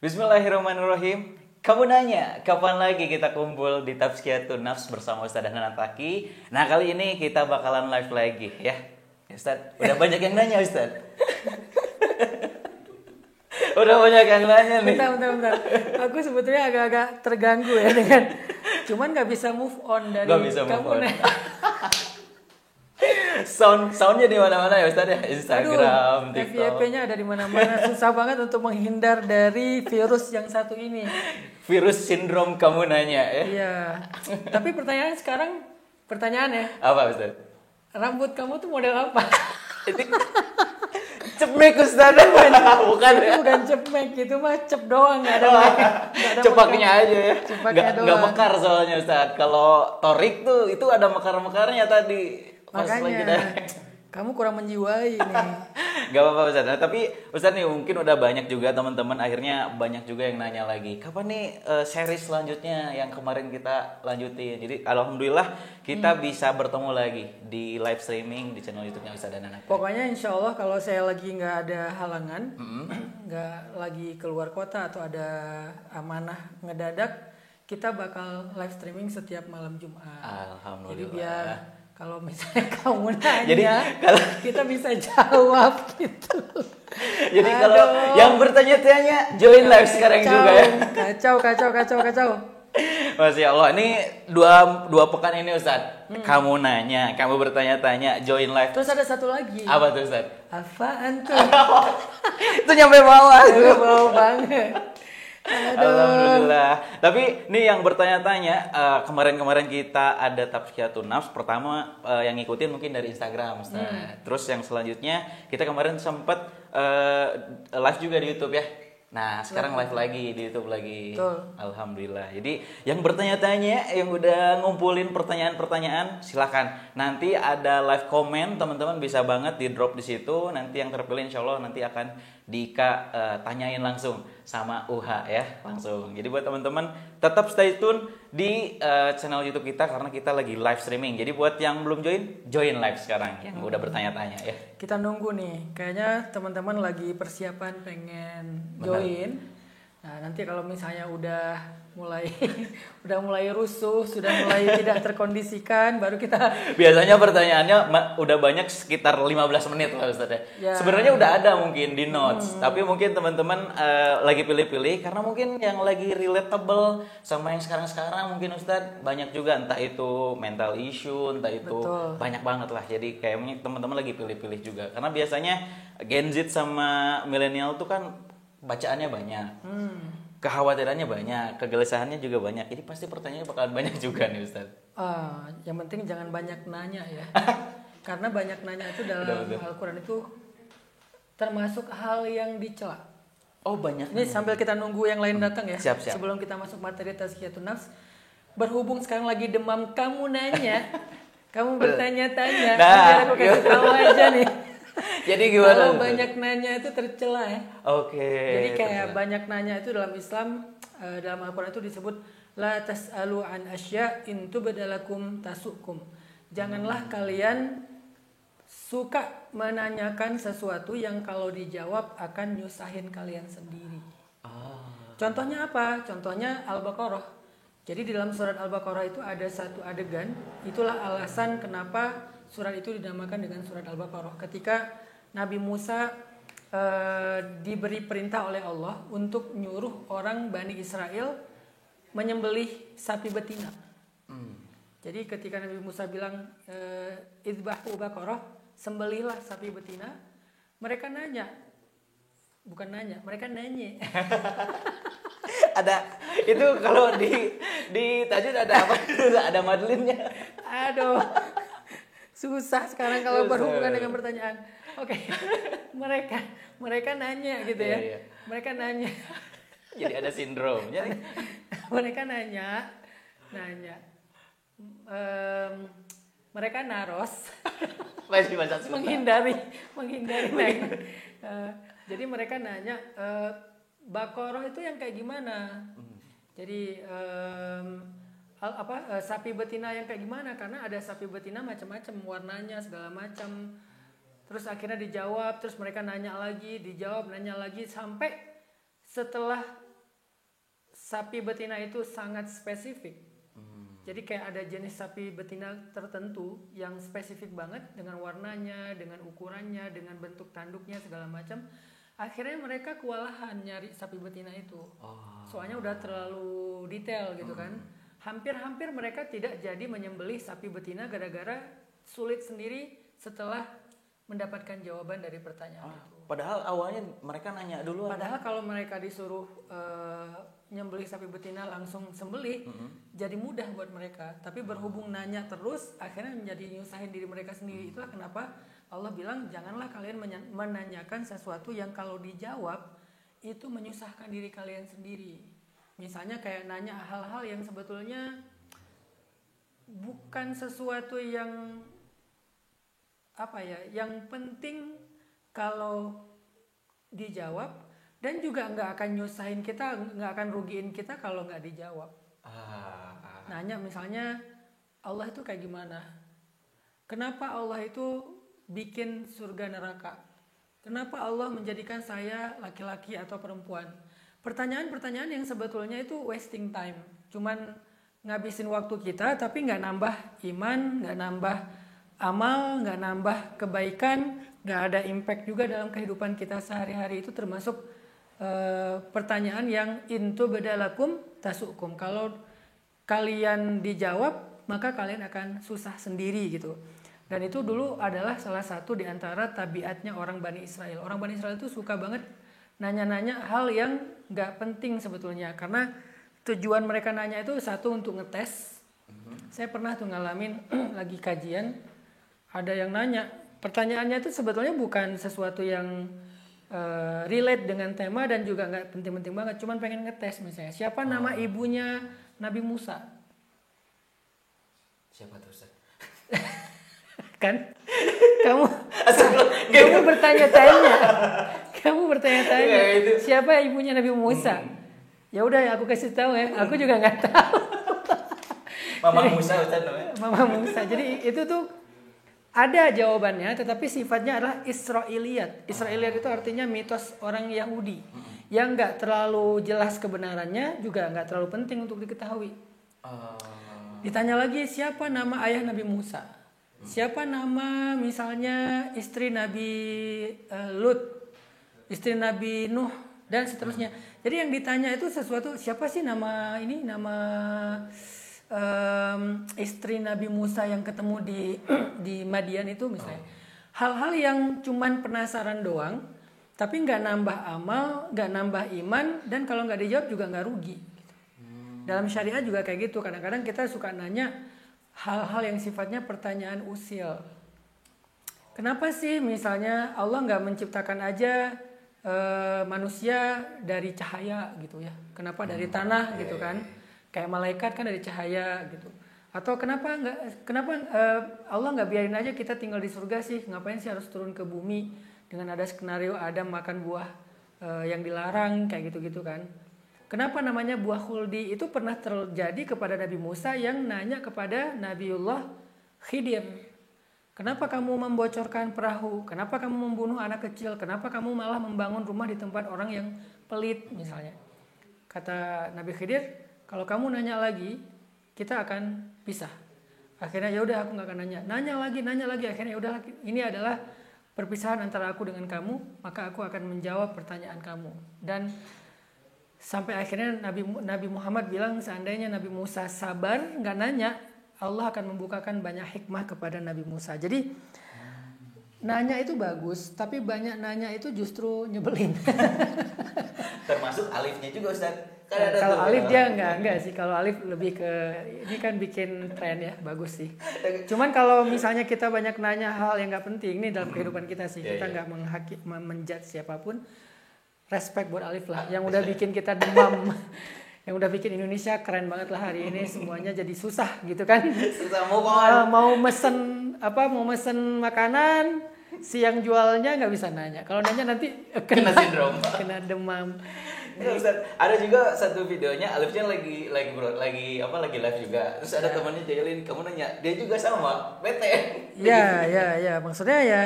Bismillahirrahmanirrahim. Kamu nanya, kapan lagi kita kumpul di Tazkiyatun Nafs bersama Ustadz Hanan Taki? Nah, kali ini kita bakalan live lagi ya. Ustadz, udah banyak yang nanya Ustadz. Udah banyak yang nanya nih. Bentar. Aku sebetulnya agak-agak terganggu ya dengan cuman nggak bisa move on dari Gak bisa move kamu on. Soundnya di mana-mana ya Ustadz ya. Instagram, TikTok. FYP-nya ada di mana-mana. Susah banget untuk menghindar dari virus yang satu ini. Virus sindrom kamu nanya ya. Iya. Tapi pertanyaannya, Apa Ustadz? rambut kamu tuh model apa? Cepmek Ustadz. Bukan Itu ya. bukan cepmek, itu mah cep doang, nggak ada Cepaknya mekar. aja ya. Cepaknya Nggak doang. mekar soalnya Ustadz. Kalau torik tuh itu ada mekar-mekarnya tadi. Pas lagi Makanya kamu kurang menjiwai nih. Gak apa-apa Ustadz. Nah, tapi Ustadz nih mungkin udah banyak juga teman-teman akhirnya banyak juga yang nanya lagi. Kapan nih series selanjutnya yang kemarin kita lanjutin. Jadi alhamdulillah kita bisa bertemu lagi di live streaming di channel YouTube-nya Ustadz Hanan. Pokoknya insya Allah kalau saya lagi nggak ada halangan, nggak lagi keluar kota atau ada amanah ngedadak, kita bakal live streaming setiap malam Jumat. Alhamdulillah. Jadi biar kalau misalnya kamu nanya, Jadi kalau kita bisa jawab gitu. Jadi kalau yang bertanya-tanya join live sekarang juga ya. Kacau. Masya Allah, ini dua pekan ini Ustadz. Kamu nanya, kamu bertanya-tanya, join live. Terus ada satu lagi. Apa tuh Ustadz? Apaan tuh? Itu nyampe bawah. Aduh, bau banget. Alhamdulillah. Tapi nih yang bertanya-tanya, kemarin-kemarin kita ada Tazkiyatun Nafs. Pertama yang ngikutin mungkin dari Instagram Ustadz. Terus yang selanjutnya kita kemarin sempat live juga di YouTube ya. Nah, sekarang live lagi di YouTube lagi. Betul. Alhamdulillah. Jadi yang bertanya-tanya, yang udah ngumpulin pertanyaan-pertanyaan, silakan. Nanti ada live comment, teman-teman bisa banget di drop di situ. Nanti yang terpilih insya Allah nanti akan Dika tanyain langsung sama UHA ya, langsung. Jadi buat teman-teman tetap stay tune di channel YouTube kita karena kita lagi live streaming. Jadi buat yang belum join live sekarang yang udah bertanya-tanya ya. Kita nunggu nih, kayaknya teman-teman lagi persiapan pengen join. Nah, nanti kalau misalnya udah mulai rusuh, sudah mulai tidak terkondisikan, baru kita Biasanya pertanyaannya udah banyak sekitar 15 menit lah Ustaz ya. Ya. Sebenarnya udah ada mungkin di notes, tapi mungkin teman-teman lagi pilih-pilih karena mungkin yang lagi relatable sama yang sekarang-sekarang mungkin Ustaz banyak juga, entah itu mental issue, entah itu Betul. banyak banget lah. Jadi kayaknya teman-teman lagi pilih-pilih juga. Karena biasanya Gen Z sama milenial tuh kan bacaannya banyak. Kekhawatirannya banyak, kegelisahannya juga banyak. Jadi pasti pertanyaannya bakalan banyak juga nih Ustaz. yang penting jangan banyak nanya ya. Karena banyak nanya itu dalam Betul. Al-Quran itu termasuk hal yang dicela. Oh banyak. Ini sambil kita nunggu yang lain datang ya. Siap. Sebelum kita masuk materi Tazkiyatun Nafs, berhubung sekarang lagi demam, kamu nanya, kamu bertanya-tanya, Nah, biar aku kasih tahu aja nih. Jadi gimana? Kalau Ustaz? banyak nanya itu tercela ya. Oke. Jadi kayak terserah. banyak nanya itu dalam Islam, dalam Al-Quran itu disebut la tas'alu an asya in tubdalakum tasukum. Janganlah kalian suka menanyakan sesuatu yang kalau dijawab akan nyusahin kalian sendiri. Contohnya apa? Contohnya Al-Baqarah. Jadi di dalam surat Al-Baqarah itu ada satu adegan, itulah alasan kenapa surat itu dinamakan dengan surat Al-Baqarah. Ketika Nabi Musa diberi perintah oleh Allah untuk nyuruh orang Bani Israel menyembelih sapi betina. Jadi ketika Nabi Musa bilang idbahu baqarah, sembelihlah sapi betina, mereka nanya. Bukan nanya, mereka nanya. Ada itu kalau di tajwid ada apa? Ada madlinnya. Aduh. Susah sekarang kalau Susah. berhubungan dengan pertanyaan. Oke. Mereka nanya gitu ya. Iya. Mereka nanya. Jadi ada sindromnya nih. Mereka nanya. Mereka naros. Masih bahasa Sunda. menghindari nanya. Jadi mereka nanya Baqarah itu yang kayak gimana? Jadi sapi betina yang kayak gimana? Karena ada sapi betina macam-macam warnanya segala macam. Terus akhirnya dijawab, terus mereka nanya lagi, dijawab, nanya lagi sampai setelah sapi betina itu sangat spesifik. Jadi kayak ada jenis sapi betina tertentu yang spesifik banget dengan warnanya, dengan ukurannya, dengan bentuk tanduknya segala macam. Akhirnya mereka kewalahan nyari sapi betina itu. Soalnya udah terlalu detail gitu kan. Hampir-hampir mereka tidak jadi menyembelih sapi betina gara-gara sulit sendiri setelah mendapatkan jawaban dari pertanyaan itu. Padahal awalnya mereka nanya duluan. Padahal kalau mereka disuruh nyembelih sapi betina langsung sembelih, jadi mudah buat mereka. Tapi berhubung nanya terus, akhirnya menjadi nyusahin diri mereka sendiri. Itulah kenapa Allah bilang janganlah kalian menanyakan sesuatu yang kalau dijawab itu menyusahkan diri kalian sendiri. Misalnya kayak nanya hal-hal yang sebetulnya bukan sesuatu yang yang penting kalau dijawab, dan juga nggak akan nyusahin kita, nggak akan rugiin kita kalau nggak dijawab. Nanya misalnya Allah itu kayak gimana? Kenapa Allah itu bikin surga neraka? Kenapa Allah menjadikan saya laki-laki atau perempuan? Pertanyaan-pertanyaan yang sebetulnya itu wasting time, cuman ngabisin waktu kita, tapi nggak nambah iman, nggak nambah amal, nggak nambah kebaikan, nggak ada impact juga dalam kehidupan kita sehari-hari. Itu termasuk pertanyaan yang intu bedalakum tasukum. Kalau kalian dijawab, maka kalian akan susah sendiri gitu. Dan itu dulu adalah salah satu di antara tabiatnya orang Bani Israel. Orang Bani Israel itu suka banget nanya-nanya hal yang nggak penting sebetulnya, karena tujuan mereka nanya itu satu untuk ngetes. Saya pernah tuh ngalamin lagi kajian, ada yang nanya, pertanyaannya itu sebetulnya bukan sesuatu yang relate dengan tema dan juga nggak penting-penting banget, cuman pengen ngetes misalnya siapa nama ibunya Nabi Musa. Siapa tuh Ustaz? Kan kamu bertanya-tanya siapa ibunya Nabi Musa. Ya udah aku kasih tahu ya, aku juga nggak tahu. Mama Musa Ustaz namanya. Mama Musa. Jadi itu tuh ada jawabannya, tetapi sifatnya adalah Israiliyat. Israiliyat itu artinya mitos orang Yahudi yang nggak terlalu jelas kebenarannya, juga nggak terlalu penting untuk diketahui. Ditanya lagi siapa nama ayah Nabi Musa, siapa nama misalnya istri Nabi Lut, istri Nabi Nuh, dan seterusnya. Jadi yang ditanya itu sesuatu, siapa sih nama istri Nabi Musa yang ketemu di Madian itu misalnya. Hal-hal yang cuman penasaran doang, tapi nggak nambah amal, nggak nambah iman, dan kalau nggak dijawab juga nggak rugi. Dalam syariat juga kayak gitu. Kadang-kadang kita suka nanya hal-hal yang sifatnya pertanyaan usil. Kenapa sih misalnya Allah nggak menciptakan aja manusia dari cahaya gitu ya? Kenapa dari tanah gitu kan? Kayak malaikat kan dari cahaya gitu. Atau kenapa Allah nggak biarin aja kita tinggal di surga sih? Ngapain sih harus turun ke bumi dengan ada skenario Adam makan buah yang dilarang kayak gitu-gitu kan? Kenapa namanya buah khuldi? Itu pernah terjadi kepada Nabi Musa yang nanya kepada Nabiullah Khidir. Kenapa kamu membocorkan perahu? Kenapa kamu membunuh anak kecil? Kenapa kamu malah membangun rumah di tempat orang yang pelit misalnya? Kata Nabi Khidir, kalau kamu nanya lagi, kita akan pisah. Akhirnya ya udah aku nggak akan nanya. Nanya lagi. Akhirnya ya udah, ini adalah perpisahan antara aku dengan kamu, maka aku akan menjawab pertanyaan kamu. Dan sampai akhirnya Nabi Muhammad bilang seandainya Nabi Musa sabar nggak nanya, Allah akan membukakan banyak hikmah kepada Nabi Musa. Jadi nanya itu bagus, tapi banyak nanya itu justru nyebelin. Termasuk alifnya juga Ustaz. Kalau alif dia enggak sih. Kalau alif lebih ke ini kan bikin tren ya, bagus sih. Cuman kalau misalnya kita banyak nanya hal yang nggak penting nih dalam kehidupan kita sih, kita nggak menjudge siapapun. Respect buat Alif lah, yang udah bikin kita demam, yang udah bikin Indonesia keren banget lah hari ini, semuanya jadi susah gitu kan. Susah mau mesen makanan, si yang jualnya nggak bisa nanya. Kalau nanya nanti kena sindrom, kena demam. Ya, Ustaz, ada juga satu videonya Alifnya lagi live juga. Terus ada temannya jahilin, kamu nanya, dia juga sama, bete. Ya, maksudnya ya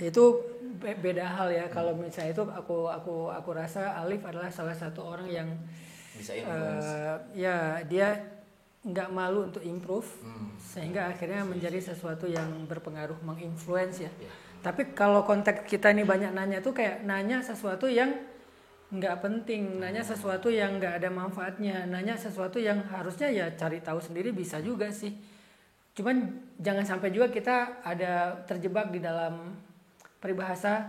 itu beda hal ya. Kalau misalnya itu aku rasa Alif adalah salah satu orang yang Bisa influence. Ya dia nggak malu untuk improve, sehingga akhirnya menjadi sesuatu yang berpengaruh, menginfluence ya. Tapi kalau konteks kita ini banyak nanya tuh kayak nanya sesuatu yang nggak penting, nanya sesuatu yang nggak ada manfaatnya, nanya sesuatu yang harusnya ya cari tahu sendiri bisa juga sih. Cuman jangan sampai juga kita ada terjebak di dalam peribahasa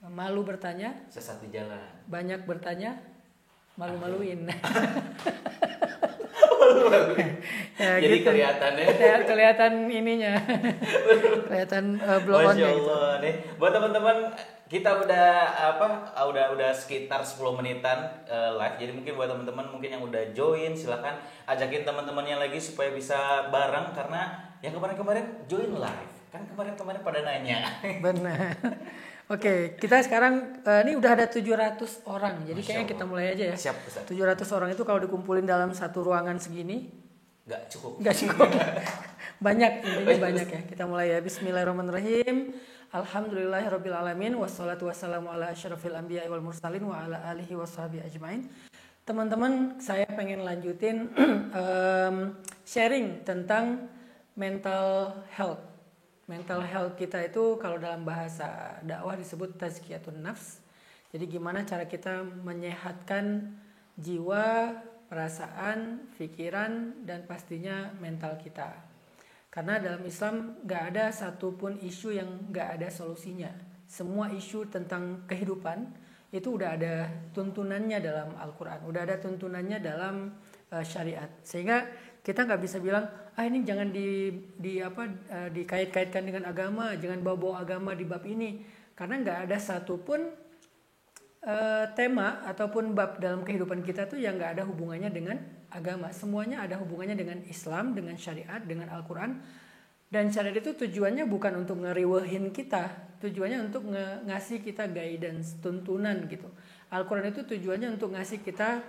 malu bertanya, Sesat di jalan. banyak bertanya, malu-maluin. Ya, Jadi gitu. kelihatannya. Kelihatan ininya, kelihatan blow Masya on-nya gitu. Allah nih. Buat teman-teman kita udah sekitar 10 menitan live. Jadi mungkin buat teman-teman mungkin yang udah join silahkan ajakin teman-temannya lagi supaya bisa bareng karena yang kemarin-kemarin join live. Kan kemarin-kemarin pada nanya. Benar. Oke, kita sekarang ini udah ada 700 orang. Jadi kayaknya kita mulai aja ya. Siap, Ustaz. 700 orang itu kalau dikumpulin dalam satu ruangan segini Nggak cukup. nggak cukup. Banyak, intinya banyak ya. Kita mulai ya. Bismillahirrahmanirrahim. Alhamdulillahirabbil alamin wassalatu wassalamu ala asyrafil anbiya'i wal mursalin wa ala alihi washabihi ajmain. Teman-teman, saya pengen lanjutin sharing tentang mental health. Mental health kita itu kalau dalam bahasa dakwah disebut tazkiyatun nafs. Jadi gimana cara kita menyehatkan jiwa, perasaan, pikiran, dan pastinya mental kita. Karena dalam Islam gak ada satupun isu yang gak ada solusinya. Semua isu tentang kehidupan itu udah ada tuntunannya dalam Al-Quran, udah ada tuntunannya dalam syariat. Sehingga kita nggak bisa bilang ini jangan dikait-kaitkan dengan agama, jangan bawa-bawa agama di bab ini, karena nggak ada satupun tema ataupun bab dalam kehidupan kita tuh yang nggak ada hubungannya dengan agama. Semuanya ada hubungannya dengan Islam, dengan syariat, dengan Al-Quran. Dan syariat itu tujuannya bukan untuk ngeriwehin kita, tujuannya untuk ngasih kita guidance, tuntunan gitu. Al-Quran itu tujuannya untuk ngasih kita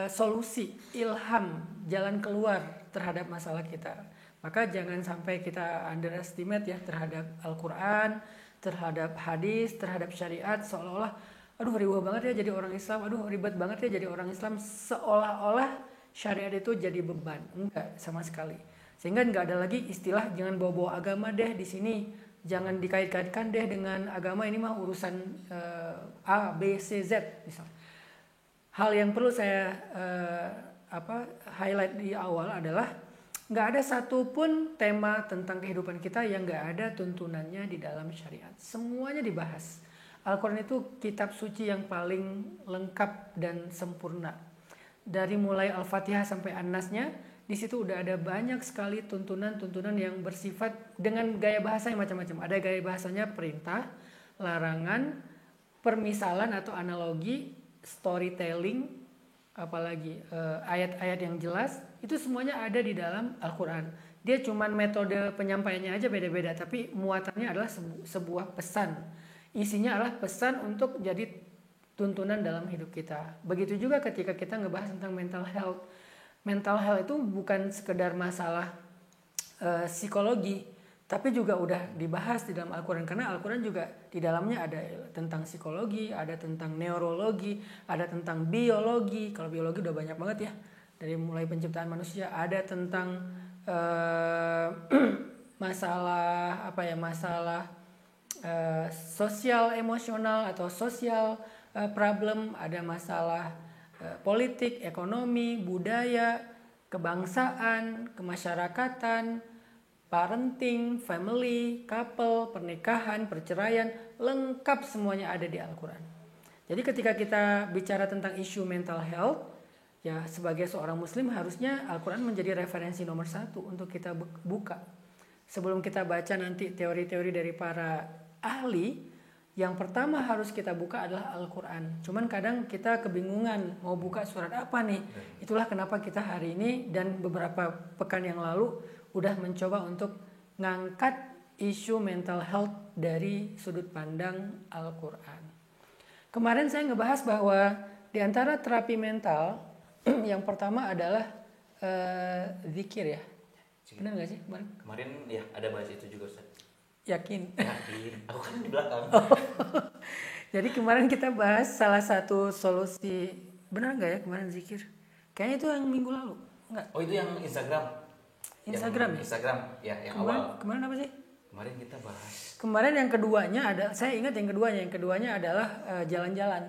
solusi, ilham, jalan keluar terhadap masalah kita. Maka jangan sampai kita underestimate ya terhadap Al-Quran, terhadap hadis, terhadap syariat, seolah-olah aduh riwah banget ya jadi orang Islam, aduh ribet banget ya jadi orang Islam, seolah-olah syariat itu jadi beban. Enggak, sama sekali. Sehingga enggak ada lagi istilah jangan bawa-bawa agama deh di sini, jangan dikait-kaitkan deh dengan agama, ini mah urusan A, B, C, Z misalnya. Hal yang perlu saya highlight di awal adalah nggak ada satupun tema tentang kehidupan kita yang nggak ada tuntunannya di dalam syariat. Semuanya dibahas. Al-Quran itu kitab suci yang paling lengkap dan sempurna. Dari mulai Al-Fatihah sampai An-Nasnya, di situ udah ada banyak sekali tuntunan-tuntunan yang bersifat dengan gaya bahasa yang macam-macam. Ada gaya bahasanya perintah, larangan, permisalan atau analogi, storytelling, apalagi ayat-ayat yang jelas, itu semuanya ada di dalam Al-Quran. Dia cuman metode penyampaiannya aja beda-beda, tapi muatannya adalah sebuah pesan. Isinya adalah pesan untuk jadi tuntunan dalam hidup kita. Begitu juga ketika kita ngebahas tentang mental health. Mental health itu bukan sekedar masalah psikologi, tapi juga udah dibahas di dalam Al-Quran. Karena Al-Quran juga di dalamnya ada tentang psikologi, ada tentang neurologi, ada tentang biologi. Kalau biologi udah banyak banget ya, dari mulai penciptaan manusia. Ada tentang masalah sosial emosional atau sosial problem. Ada masalah politik, ekonomi, budaya, kebangsaan, kemasyarakatan, parenting, family, couple, pernikahan, perceraian, lengkap semuanya ada di Al-Quran. Jadi ketika kita bicara tentang isu mental health, ya sebagai seorang muslim harusnya Al-Quran menjadi referensi nomor 1 untuk kita buka. Sebelum kita baca nanti teori-teori dari para ahli, yang pertama harus kita buka adalah Al-Quran. Cuman kadang kita kebingungan mau buka surat apa nih. Itulah kenapa kita hari ini dan beberapa pekan yang lalu udah mencoba untuk ngangkat isu mental health dari sudut pandang Al-Quran. Kemarin saya ngebahas bahwa di antara terapi mental yang pertama adalah zikir ya. Benar nggak sih kemarin? Kemarin ya ada bahas itu juga Ustaz. Yakin? Yakin. Aku kan di belakang. Jadi kemarin kita bahas salah satu solusi, benar nggak ya kemarin zikir? Kayaknya itu yang minggu lalu, nggak? Oh itu yang Instagram. Instagram Yang ya? Instagram ya yang Kemarin, awal. kemarin apa sih? Kemarin kita bahas. Kemarin yang keduanya ada, saya ingat yang keduanya adalah jalan-jalan.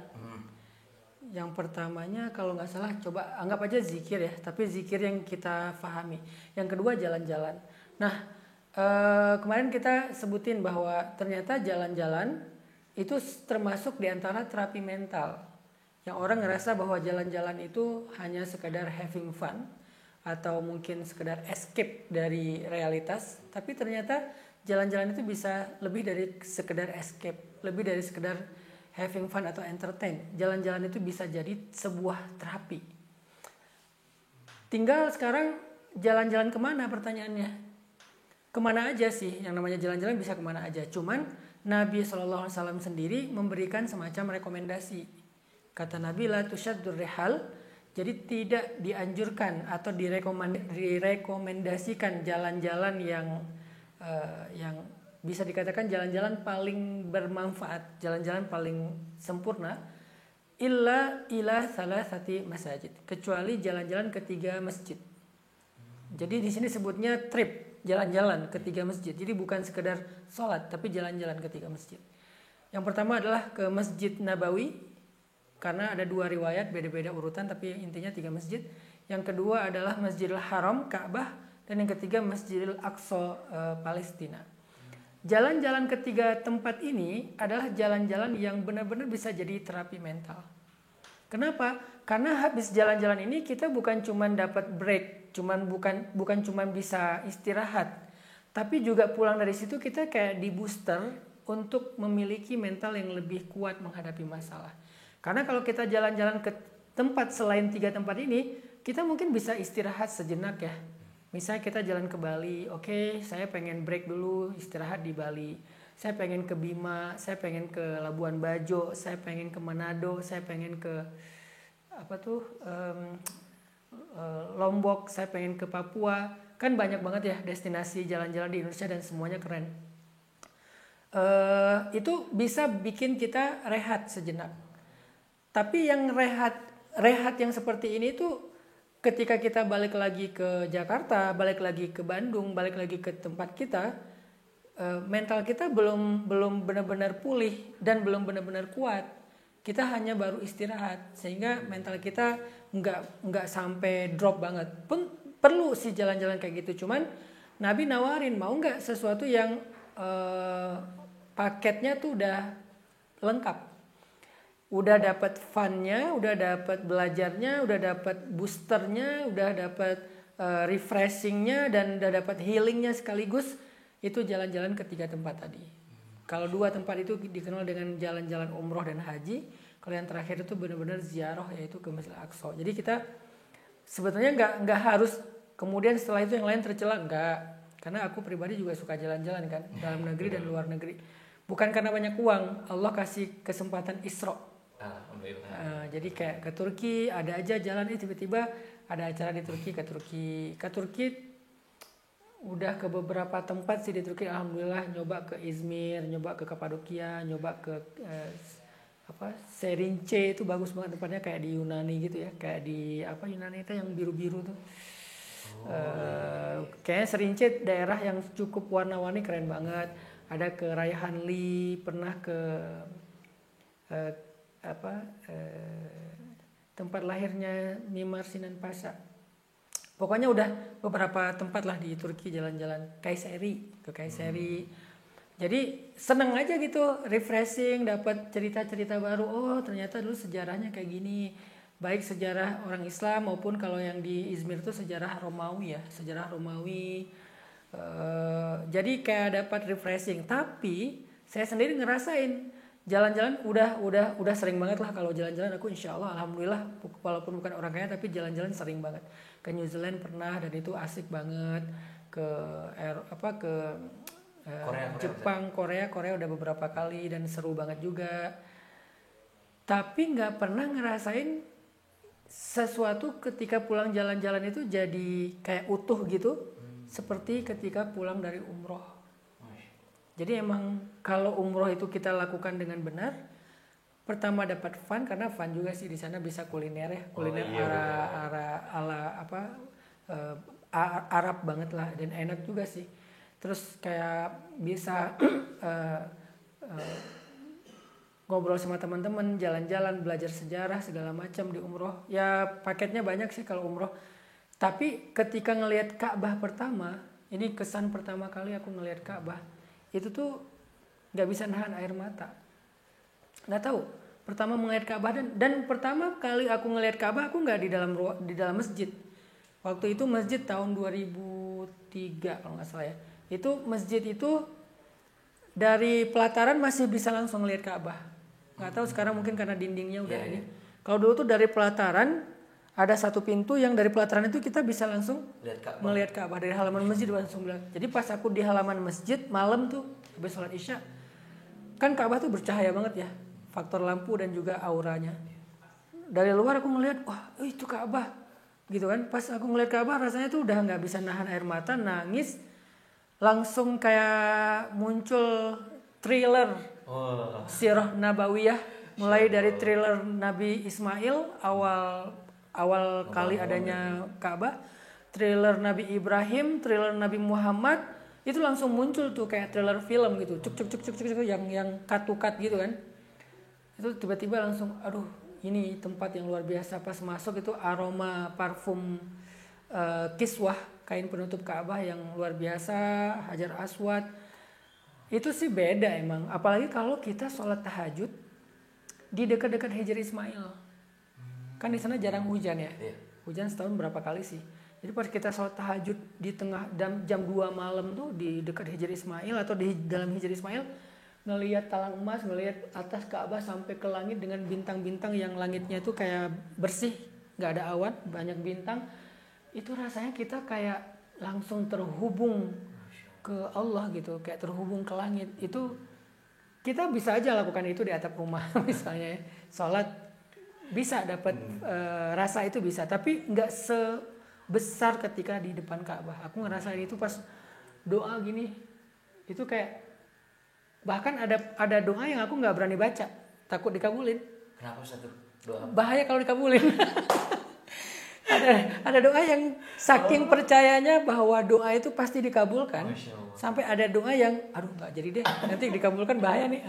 Yang pertamanya kalau nggak salah coba anggap aja zikir ya, tapi zikir yang kita pahami. Yang kedua jalan-jalan. Nah kemarin kita sebutin bahwa ternyata jalan-jalan itu termasuk diantara terapi mental. Yang orang ngerasa bahwa jalan-jalan itu hanya sekedar having fun atau mungkin sekedar escape dari realitas, tapi ternyata jalan-jalan itu bisa lebih dari sekedar escape, lebih dari sekedar having fun atau entertain. Jalan-jalan itu bisa jadi sebuah terapi. Tinggal sekarang jalan-jalan kemana pertanyaannya? Kemana aja sih? Yang namanya jalan-jalan bisa kemana aja. Cuman Nabi SAW sendiri memberikan semacam rekomendasi. Kata Nabi, la tusyaddur rihal. Jadi tidak dianjurkan atau direkomendasikan jalan-jalan yang bisa dikatakan jalan-jalan paling bermanfaat, jalan-jalan paling sempurna, illa ila salasati masajid, kecuali jalan-jalan ke 3 masjid. Jadi di sini sebutnya trip, jalan-jalan ke 3 masjid. Jadi bukan sekedar sholat, tapi jalan-jalan ke 3 masjid. Yang pertama adalah ke Masjid Nabawi, karena ada 2 riwayat, beda-beda urutan, tapi intinya 3 masjid. Yang kedua adalah Masjidil Haram, Ka'bah, dan yang ketiga Masjidil Aqsa, Palestina. Jalan-jalan ketiga tempat ini adalah jalan-jalan yang benar-benar bisa jadi terapi mental. Kenapa? Karena habis jalan-jalan ini kita bukan cuma dapat break, bukan cuma bisa istirahat, tapi juga pulang dari situ kita kayak di booster untuk memiliki mental yang lebih kuat menghadapi masalah. Karena kalau kita jalan-jalan ke tempat selain 3 tempat ini, kita mungkin bisa istirahat sejenak ya. Misalnya kita jalan ke Bali, oke, saya pengen break dulu, istirahat di Bali. Saya pengen ke Bima, saya pengen ke Labuan Bajo, saya pengen ke Manado, saya pengen ke Lombok, saya pengen ke Papua. Kan banyak banget ya destinasi jalan-jalan di Indonesia dan semuanya keren. Itu bisa bikin kita rehat sejenak. Tapi yang rehat yang seperti ini tuh ketika kita balik lagi ke Jakarta, balik lagi ke Bandung, balik lagi ke tempat kita, mental kita belum benar-benar pulih dan belum benar-benar kuat. Kita hanya baru istirahat, sehingga mental kita nggak sampai drop banget. Pun perlu sih jalan-jalan kayak gitu. Cuman Nabi nawarin, mau nggak sesuatu yang paketnya tuh udah lengkap. Udah dapat funnya, udah dapat belajarnya, udah dapat boosternya, udah dapat refreshingnya, dan udah dapat healingnya sekaligus. Itu jalan-jalan ke 3 tempat tadi. Kalau 2 tempat itu dikenal dengan jalan-jalan umroh dan haji. Kalau yang terakhir itu benar-benar ziarah, yaitu ke Masjid Al-Aqsa. Jadi kita sebetulnya nggak harus kemudian setelah itu yang lain tercela, nggak. Karena aku pribadi juga suka jalan-jalan kan, dalam negeri dan luar negeri. Bukan karena banyak uang, Allah kasih kesempatan Isra. Jadi kayak ke Turki ada aja jalan ini, tiba-tiba ada acara di Turki, ke Turki udah ke beberapa tempat sih di Turki, alhamdulillah. Nyoba ke Izmir, nyoba ke Kapadokia, nyoba ke Serince, itu bagus banget tempatnya, kayak di Yunani gitu ya, kayak di Yunani itu yang biru-biru tuh. Kayaknya Serince daerah yang cukup warna-warni, keren banget. Ada ke Raihanli, pernah ke tempat lahirnya Mimar Sinan Pasha. Pokoknya udah beberapa tempat lah di Turki jalan-jalan. Ke Kayseri. Jadi seneng aja gitu, refreshing, dapat cerita-cerita baru. Oh ternyata dulu sejarahnya kayak gini. Baik sejarah orang Islam maupun kalau yang di Izmir itu sejarah Romawi ya, sejarah Romawi. Jadi kayak dapat refreshing. Tapi saya sendiri ngerasain jalan-jalan udah sering banget lah. Kalau jalan-jalan aku insya Allah alhamdulillah, walaupun bukan orang kaya tapi jalan-jalan sering banget. Ke New Zealand pernah dan itu asik banget. Ke Jepang, Korea udah beberapa kali dan seru banget juga. Tapi nggak pernah ngerasain sesuatu ketika pulang jalan-jalan itu jadi kayak utuh gitu, seperti ketika pulang dari umroh. Jadi emang kalau umroh itu kita lakukan dengan benar, Pertama dapat fun karena fun juga sih di sana bisa kuliner ya, kuliner ala apa Arab banget lah dan enak juga sih. Terus kayak bisa ngobrol sama teman-teman, jalan-jalan, belajar sejarah segala macam di umroh. Ya paketnya banyak sih kalau umroh. Tapi ketika ngelihat Ka'bah pertama, ini kesan pertama kali aku ngelihat Ka'bah, itu tuh nggak bisa nahan air mata. Nggak tahu. Pertama melihat Ka'bah dan pertama kali aku ngelihat Ka'bah aku nggak di dalam masjid. Waktu itu masjid tahun 2003 kalau nggak salah ya. Itu masjid itu dari pelataran masih bisa langsung ngelihat Ka'bah. Nggak tahu sekarang mungkin karena dindingnya udah ini. Kalau dulu tuh dari pelataran ada satu pintu yang dari pelataran itu kita bisa langsung melihat Ka'bah dari halaman masjid langsung lihat. Jadi pas aku di halaman masjid malam tuh habis sholat Isya, kan Ka'bah tuh bercahaya banget ya. Faktor lampu dan juga auranya. Dari luar aku ngelihat, wah itu Ka'bah, gitu kan. Pas aku ngelihat Ka'bah rasanya tuh udah nggak bisa nahan air mata, nangis, langsung kayak muncul thriller sirah nabawiyah, mulai dari thriller Nabi Ismail awal kali adanya Ka'bah, thriller Nabi Ibrahim, thriller Nabi Muhammad, itu langsung muncul tuh kayak thriller film gitu, cuk yang cut to cut gitu kan. Itu tiba-tiba langsung aduh ini tempat yang luar biasa. Pas masuk itu aroma parfum kiswah, kain penutup Ka'bah yang luar biasa, Hajar Aswad itu sih beda emang. Apalagi kalau kita sholat tahajud di dekat-dekat Hajar Ismail, kan di sana jarang hujan ya, hujan setahun berapa kali sih. Jadi pas kita sholat tahajud di tengah jam 2 malam tuh di dekat Hajar Ismail atau di dalam Hajar Ismail, ngelihat talang emas, ngelihat atas Ka'bah sampai ke langit dengan bintang-bintang yang langitnya itu kayak bersih, nggak ada awan, banyak bintang. Itu rasanya kita kayak langsung terhubung ke Allah gitu, kayak terhubung ke langit. Itu kita bisa aja lakukan itu di atap rumah misalnya, sholat bisa dapat rasa itu bisa, tapi nggak sebesar ketika di depan Ka'bah. Aku ngerasain itu pas doa gini, itu kayak bahkan ada doa yang aku nggak berani baca, takut dikabulin. Kenapa satu doa? Bahaya kalau dikabulin. ada doa yang saking percayanya bahwa doa itu pasti dikabulkan, sampai ada doa yang aduh nggak jadi deh, nanti dikabulkan bahaya nih.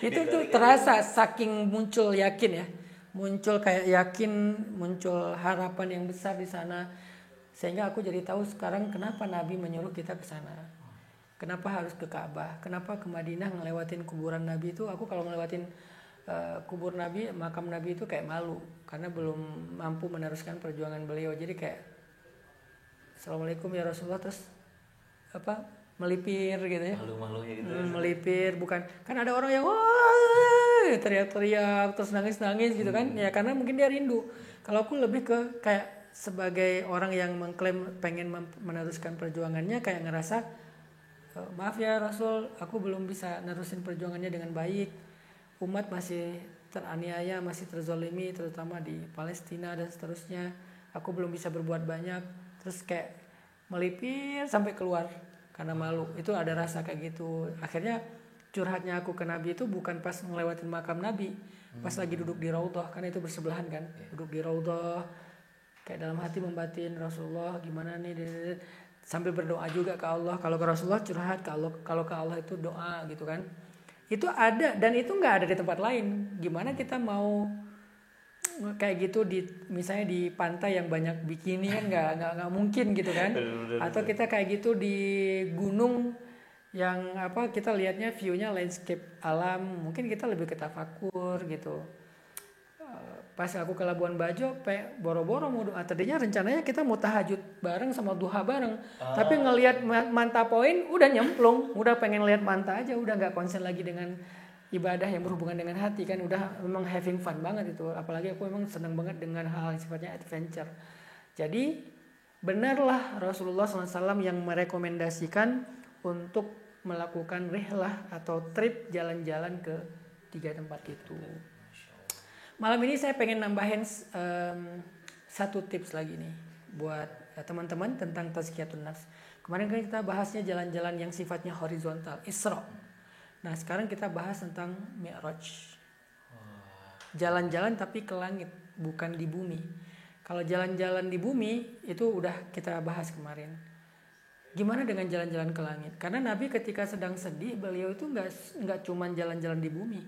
Itu tuh terasa saking muncul yakin ya, muncul kayak yakin, muncul harapan yang besar di sana, sehingga aku jadi tahu sekarang kenapa Nabi menyuruh kita ke sana. Kenapa harus ke Ka'bah? Kenapa ke Madinah ngelewatin kuburan Nabi itu? Aku kalau ngelewatin kubur Nabi, makam Nabi itu kayak malu karena belum mampu meneruskan perjuangan beliau. Jadi kayak Assalamualaikum ya Rasulullah, terus apa melipir gitu ya? Malu-malu gitu. Melipir, bukan kan ada orang yang wah teriak-teriak terus nangis-nangis gitu kan? Ya karena mungkin dia rindu. Kalau aku lebih ke kayak sebagai orang yang mengklaim pengen meneruskan perjuangannya, kayak ngerasa maaf ya Rasul, aku belum bisa nerusin perjuangannya dengan baik. Umat masih teraniaya, masih terzolimi, terutama di Palestina dan seterusnya. Aku belum bisa berbuat banyak. Terus kayak melipir sampai keluar karena malu. Itu ada rasa kayak gitu. Akhirnya curhatnya aku ke Nabi itu bukan pas ngelewatin makam Nabi, pas lagi duduk di Raudhah, karena itu bersebelahan kan. Duduk di Raudhah, kayak dalam hati membatin Rasulullah gimana nih, sambil berdoa juga ke Allah. Kalau ke Rasulullah curhat ke Allah, kalau ke Allah itu doa gitu kan. Itu ada dan itu nggak ada di tempat lain. Gimana kita mau kayak gitu di misalnya di pantai yang banyak bikini kan nggak mungkin gitu kan. Atau kita kayak gitu di gunung yang apa kita lihatnya view-nya landscape alam, mungkin kita lebih ke tafakur gitu. Pas aku ke Labuan Bajo, boro-boro mau doa. Tadinya rencananya kita mau tahajud bareng sama duha bareng. Tapi ngelihat manta poin udah nyemplung, udah pengen lihat manta aja, udah nggak konsen lagi dengan ibadah yang berhubungan dengan hati kan. Udah memang having fun banget itu. Apalagi aku memang senang banget dengan hal yang sifatnya adventure. Jadi benarlah Rasulullah SAW yang merekomendasikan untuk melakukan rihlah atau trip jalan-jalan ke 3 tempat itu. Malam ini saya pengen nambahin satu tips lagi nih buat teman-teman tentang tazkiyatun nafs. Kemarin kan kita bahasnya jalan-jalan yang sifatnya horizontal, Isra. Nah sekarang kita bahas tentang Mi'raj. Jalan-jalan tapi ke langit, bukan di bumi. Kalau jalan-jalan di bumi itu udah kita bahas kemarin. Gimana dengan jalan-jalan ke langit? Karena Nabi ketika sedang sedih, beliau itu nggak cuman jalan-jalan di bumi.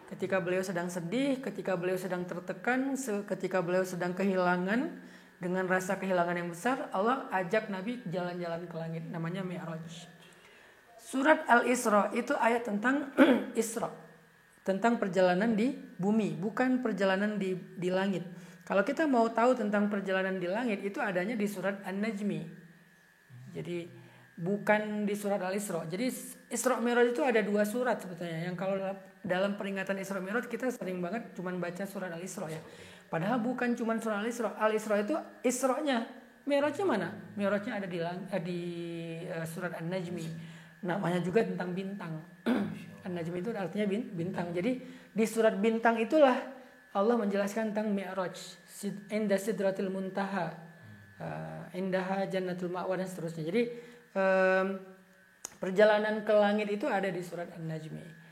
Ketika beliau sedang sedih, ketika beliau sedang tertekan, ketika beliau sedang kehilangan, dengan rasa kehilangan yang besar, Allah ajak Nabi jalan-jalan ke langit, namanya Mi'raj. Surat Al-Isra itu ayat tentang Isra, tentang perjalanan di bumi, bukan perjalanan di langit. Kalau kita mau tahu tentang perjalanan di langit, itu adanya di surat An-Najmi. Jadi bukan di surat Al-Isra. Jadi Isra Mi'raj itu ada 2 surat sebetulnya. Yang kalau dalam peringatan Isra Mi'raj kita sering banget cuman baca surat Al-Isra ya. Padahal bukan cuman surat Al-Isra. Al-Isra itu Isra-nya. Mi'rajnya mana? Mi'rajnya ada di surat An-Najmi. Namanya juga tentang bintang. An-Najmi itu artinya bintang. Jadi di surat bintang itulah Allah menjelaskan tentang Mi'raj, inda sidratil muntaha, indaha jannatul ma'wa dan seterusnya. Jadi perjalanan ke langit itu ada di surat An-Najmi.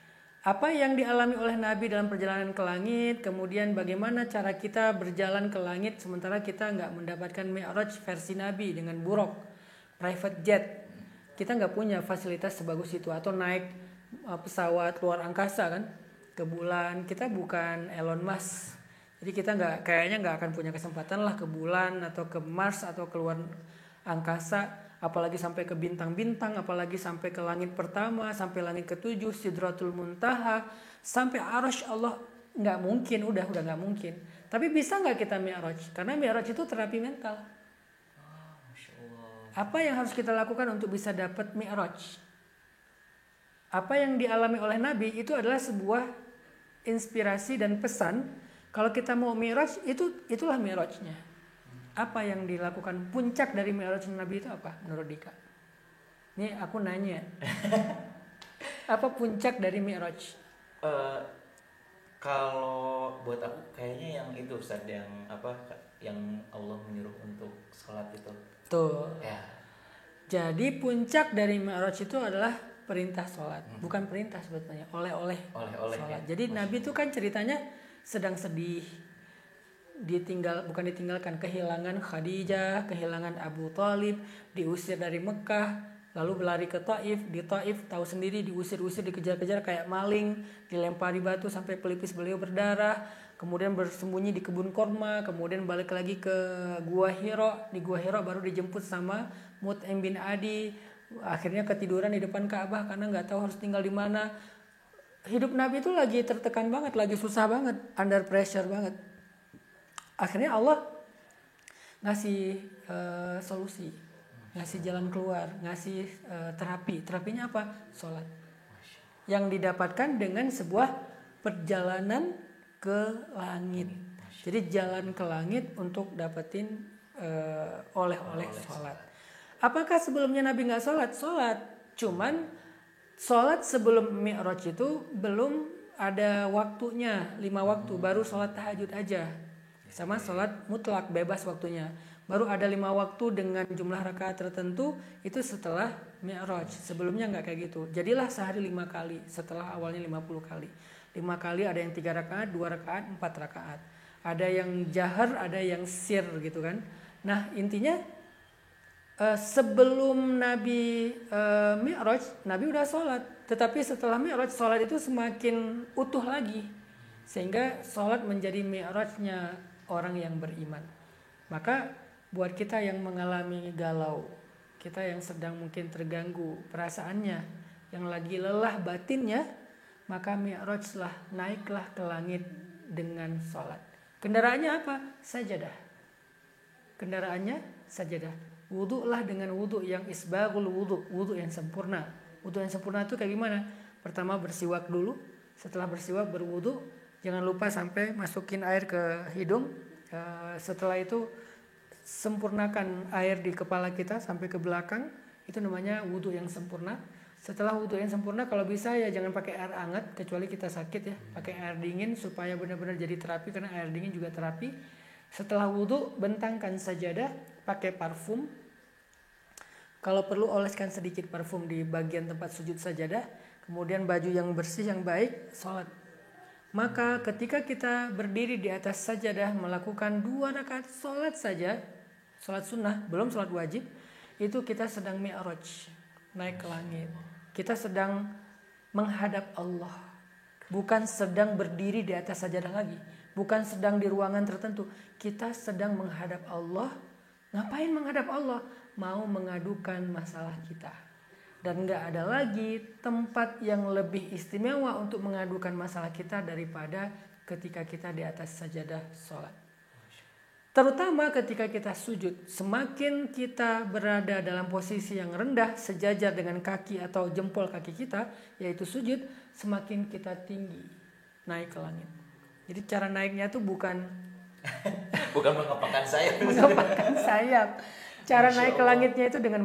Apa yang dialami oleh Nabi dalam perjalanan ke langit, kemudian bagaimana cara kita berjalan ke langit sementara kita nggak mendapatkan Mi'raj versi Nabi dengan buruk, private jet. Kita nggak punya fasilitas sebagus itu, atau naik pesawat luar angkasa kan ke bulan. Kita bukan Elon Musk, jadi kita kayaknya nggak akan punya kesempatan lah ke bulan atau ke Mars atau keluar angkasa, apalagi sampai ke bintang-bintang, apalagi sampai ke langit pertama, sampai langit ke-7 Sidratul Muntaha, sampai Arsy Allah. Nggak mungkin, udah nggak mungkin. Tapi bisa nggak kita Mi'raj? Karena Mi'raj itu terapi mental. Apa yang harus kita lakukan untuk bisa dapat Mi'raj? Apa yang dialami oleh Nabi itu adalah sebuah inspirasi dan pesan. Kalau kita mau Mi'raj, itulah Mi'rajnya. Apa yang dilakukan, puncak dari Mi'raj Nabi itu apa menurut Dika? Ini aku nanya. Apa puncak dari Mi'raj? Kalau buat aku kayaknya yang itu Ustaz, yang Allah menyuruh untuk sholat itu. Tuh. Ya. Jadi puncak dari Mi'raj itu adalah perintah sholat, bukan perintah sebetulnya, oleh-oleh sholat. Ya? Jadi Nabi itu kan ceritanya sedang sedih, bukan ditinggalkan, kehilangan Khadijah, kehilangan Abu Thalib, diusir dari Mekah, lalu berlari ke Taif. Di Taif tahu sendiri diusir-usir, dikejar-kejar kayak maling, dilempari batu sampai pelipis beliau berdarah, kemudian bersembunyi di kebun korma, kemudian balik lagi ke Gua Hira. Di Gua Hira baru dijemput sama Mut'im bin Adi. Akhirnya ketiduran di depan Ka'bah karena nggak tahu harus tinggal di mana. Hidup Nabi itu lagi tertekan banget, lagi susah banget, under pressure banget. Akhirnya Allah ngasih solusi, ngasih jalan keluar, ngasih terapi. Terapinya apa? Sholat. Yang didapatkan dengan sebuah perjalanan ke langit. Jadi jalan ke langit untuk dapetin oleh-oleh sholat. Apakah sebelumnya Nabi nggak sholat? Sholat. Cuman sholat sebelum Mi'raj itu belum ada waktunya, 5 waktu. Baru sholat tahajud aja. Sama sholat mutlak, bebas waktunya. Baru ada 5 waktu dengan jumlah rakaat tertentu, itu setelah Mi'raj. Sebelumnya nggak kayak gitu. Jadilah sehari 5 kali, setelah awalnya 50 kali. 5 kali ada yang 3 rakaat, 2 rakaat, 4 rakaat. Ada yang jahar, ada yang sir gitu kan. Nah intinya sebelum Nabi Mi'raj, Nabi udah sholat. Tetapi setelah Mi'raj, sholat itu semakin utuh lagi. Sehingga sholat menjadi Mi'rajnya orang yang beriman. Maka buat kita yang mengalami galau, kita yang sedang mungkin terganggu perasaannya, yang lagi lelah batinnya, maka Mi'rajlah, naiklah ke langit dengan sholat. Kendaraannya apa? Sajadah. Kendaraannya sajadah. Wudu'lah dengan wudu' yang isbaghul wudu' yang sempurna. Wudu' yang sempurna itu kayak gimana? Pertama bersiwak dulu, setelah bersiwak berwudu, jangan lupa sampai masukin air ke hidung. Setelah itu sempurnakan air di kepala kita sampai ke belakang, itu namanya wudu' yang sempurna. Setelah wudu' yang sempurna, kalau bisa ya jangan pakai air hangat kecuali kita sakit ya, pakai air dingin supaya benar-benar jadi terapi, karena air dingin juga terapi. Setelah wudu, bentangkan sajadah, pakai parfum. Kalau perlu oleskan sedikit parfum di bagian tempat sujud sajadah. Kemudian baju yang bersih yang baik, sholat. Maka ketika kita berdiri di atas sajadah melakukan 2 rakaat sholat saja, sholat sunnah, belum sholat wajib, itu kita sedang mi'raj, naik ke langit. Kita sedang menghadap Allah, bukan sedang berdiri di atas sajadah lagi, bukan sedang di ruangan tertentu. Kita sedang menghadap Allah. Ngapain menghadap Allah? Mau mengadukan masalah kita. Dan gak ada lagi tempat yang lebih istimewa untuk mengadukan masalah kita daripada ketika kita di atas sajadah sholat. Terutama ketika kita sujud. Semakin kita berada dalam posisi yang rendah sejajar dengan kaki atau jempol kaki kita, yaitu sujud, semakin kita tinggi naik ke langit. Jadi cara naiknya tuh bukan mengepakkan sayap. mengepakkan sayap. Cara naik ke langitnya itu dengan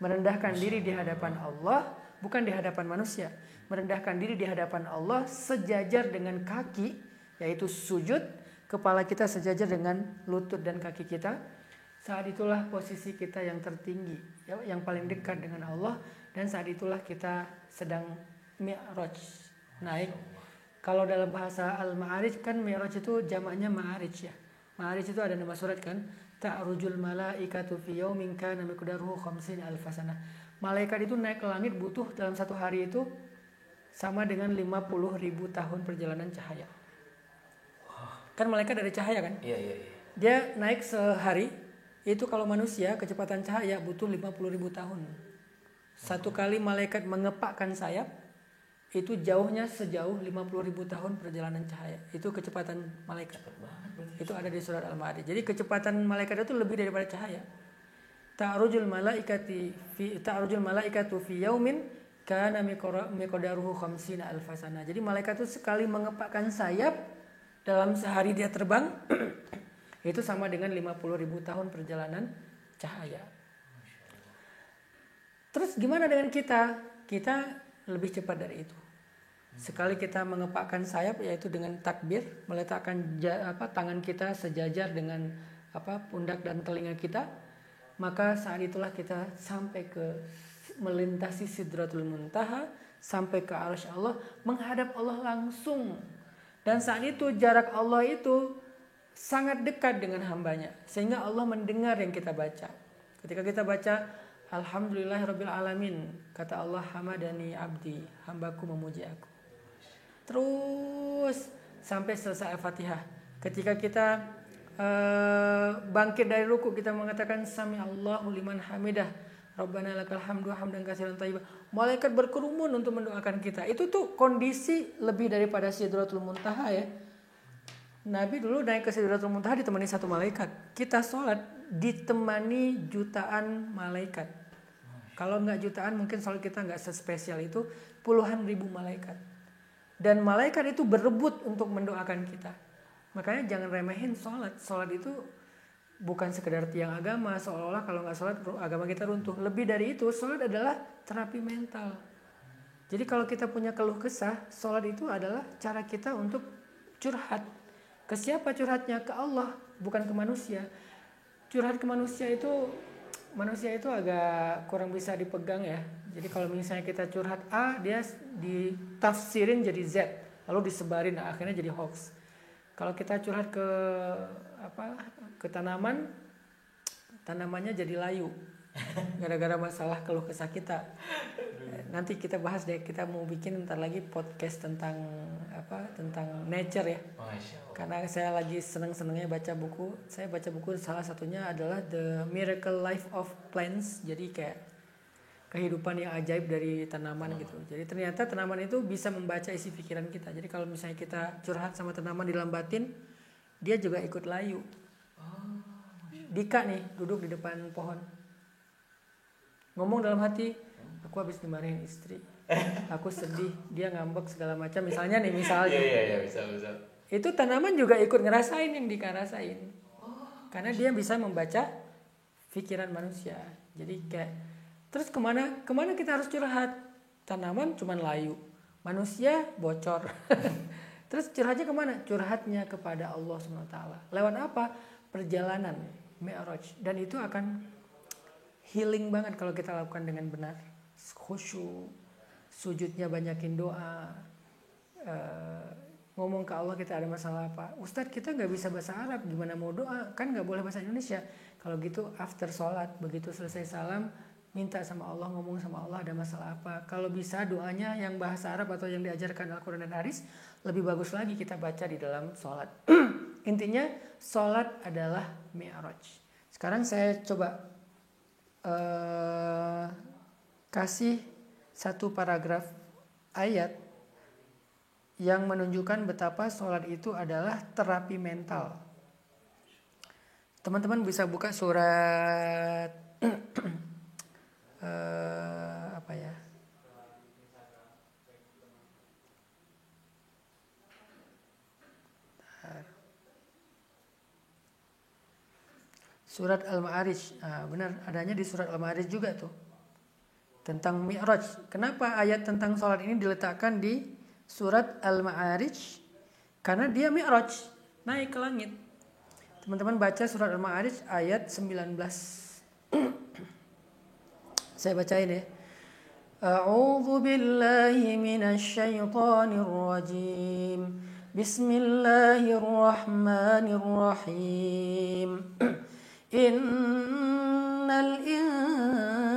merendahkan diri di hadapan Allah, bukan di hadapan manusia. Merendahkan diri di hadapan Allah sejajar dengan kaki, yaitu sujud, kepala kita sejajar dengan lutut dan kaki kita. Saat itulah posisi kita yang tertinggi, yang paling dekat dengan Allah, dan saat itulah kita sedang mi'raj, naik. Kalau dalam bahasa Al-Ma'arij kan mi'raj itu jamaknya ma'arij ya. Ma'arij itu ada nama surat kan. Ta'rujul malaikatu fi yaumin kana miqdaruhu 50 alf sanah. Malaikat itu naik ke langit butuh dalam satu hari itu sama dengan 50.000 tahun perjalanan cahaya. Kan malaikat dari cahaya kan? Iya. Dia naik sehari itu kalau manusia kecepatan cahaya butuh 50.000 tahun. Satu kali malaikat mengepakkan sayap itu jauhnya sejauh 50.000 tahun perjalanan cahaya. Itu kecepatan malaikat. Itu ada di surat Al-Ma'arij. Jadi kecepatan malaikat itu lebih daripada cahaya. Ta'rujul malaikatu fi yaumin kana miqdaruhu 50 alf sanah. Jadi malaikat itu sekali mengepakkan sayap dalam sehari dia terbang itu sama dengan 50.000 tahun perjalanan cahaya. Terus gimana dengan kita? Kita lebih cepat dari itu. Sekali kita mengepakkan sayap, yaitu dengan takbir, meletakkan tangan kita sejajar dengan pundak dan telinga kita, maka saat itulah kita sampai ke melintasi Sidratul Muntaha, sampai ke arsy Allah, menghadap Allah langsung. Dan saat itu jarak Allah itu sangat dekat dengan hambanya, sehingga Allah mendengar yang kita baca. Ketika kita baca Alhamdulillahirabbil alamin, kata Allah, hamadani abdi, hambaku memuji aku. Terus sampai selesai Al-Fatihah. Ketika kita bangkit dari ruku, kita mengatakan sami Allahu liman hamidah, Rabbana lakal hamdu hamdan katsiran thayyiban. Malaikat berkerumun untuk mendoakan kita. Itu tuh kondisi lebih daripada Sidratul Muntaha ya. Nabi dulu naik ke Sidratul Muntaha ditemani satu malaikat. Kita sholat ditemani jutaan malaikat. Kalau nggak jutaan mungkin sholat kita nggak sespesial itu, puluhan ribu malaikat. Dan malaikat itu berebut untuk mendoakan kita. Makanya jangan remehin sholat. Sholat itu bukan sekedar tiang agama, seolah-olah kalau nggak sholat agama kita runtuh. Lebih dari itu, sholat adalah terapi mental. Jadi kalau kita punya keluh kesah, sholat itu adalah cara kita untuk curhat. Ke siapa curhatnya? Ke Allah, bukan ke manusia. Curhat ke manusia itu agak kurang bisa dipegang ya. Jadi kalau misalnya kita curhat A, dia ditafsirin jadi Z, lalu disebarin, akhirnya jadi hoax. Kalau kita curhat ke tanamannya jadi layu gara-gara masalah keluh kesah kita. Nanti kita bahas deh, kita mau bikin ntar lagi podcast tentang nature ya. Karena saya lagi seneng-senengnya baca buku. Saya baca buku salah satunya adalah The Miracle Life of Plants. Jadi kayak kehidupan yang ajaib dari tanaman gitu. Jadi ternyata tanaman itu bisa membaca isi pikiran kita. Jadi kalau misalnya kita curhat sama tanaman di dalam batin, dia juga ikut layu. Dika nih duduk di depan pohon, ngomong dalam hati, aku habis dimarahin istri, aku sedih, dia ngambek segala macam. Misalnya. Iya, bisa. Itu tanaman juga ikut ngerasain yang Dika rasain. Karena dia bisa membaca pikiran manusia. Jadi kayak terus kemana kita harus curhat? Tanaman cuman layu, manusia bocor. Terus curhatnya kemana? Curhatnya kepada Allah SWT. Lewat apa? Perjalanan mi'raj. Dan itu akan healing banget kalau kita lakukan dengan benar. Khusyuk, sujudnya banyakin doa. ngomong ke Allah kita ada masalah apa, Ustadz kita nggak bisa bahasa Arab, gimana mau doa, kan nggak boleh bahasa Indonesia. Kalau gitu after sholat, begitu selesai salam, minta sama Allah, ngomong sama Allah ada masalah apa. Kalau bisa doanya yang bahasa Arab atau yang diajarkan Al-Quran dan Hadis, lebih bagus lagi kita baca di dalam sholat. Intinya sholat adalah mi'raj. Sekarang saya coba kasih satu paragraf ayat yang menunjukkan betapa sholat itu adalah terapi mental. Teman-teman bisa buka surat apa ya? Surat Al-Ma'arij. Benar, adanya di surat Al-Ma'arij juga tuh. Tentang Mi'raj. Kenapa ayat tentang sholat ini diletakkan di surat Al-Ma'arij? Karena dia Mi'raj, naik ke langit. Teman-teman baca surat Al-Ma'arij ayat 19. Saya bacain ya. A'udzu billahi minasy syaithanir rajim. Bismillahirrahmanirrahim. Innal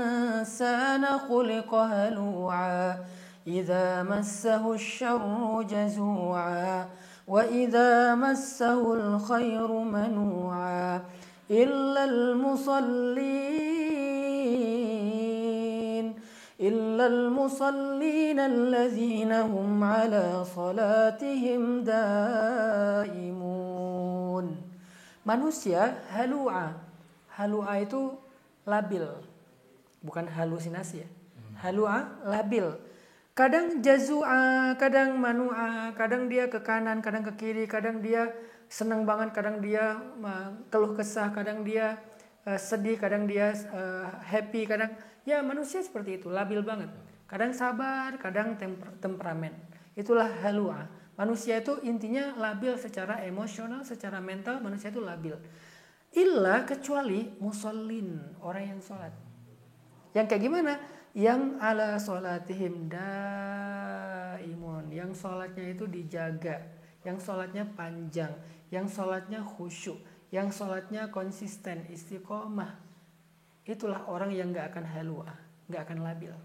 insana khuliqa halu'a idza massahu asy-syarru jazu'a wa idza massahu al-khairu manu'a illal musallin alladzina hum 'ala salatihim daimun. Manusia halu'a. Halu'a itu labil, bukan halusinasi ya. Halu'a labil. Kadang jazu'a, kadang manu'a, kadang dia ke kanan, kadang ke kiri, kadang dia senang banget, kadang dia keluh kesah, kadang dia sedih, kadang dia happy, kadang ya manusia seperti itu, labil banget. Kadang sabar, kadang temperamen. Itulah halu'a. Manusia itu intinya labil secara emosional, secara mental manusia itu labil. Illa kecuali musallin, orang yang sholat. Yang kayak gimana? Yang ala sholatihim daimun, yang sholatnya itu dijaga, yang sholatnya panjang, yang sholatnya khusyuk, yang sholatnya konsisten, istiqomah. Itulah orang yang gak akan halua, gak akan labil.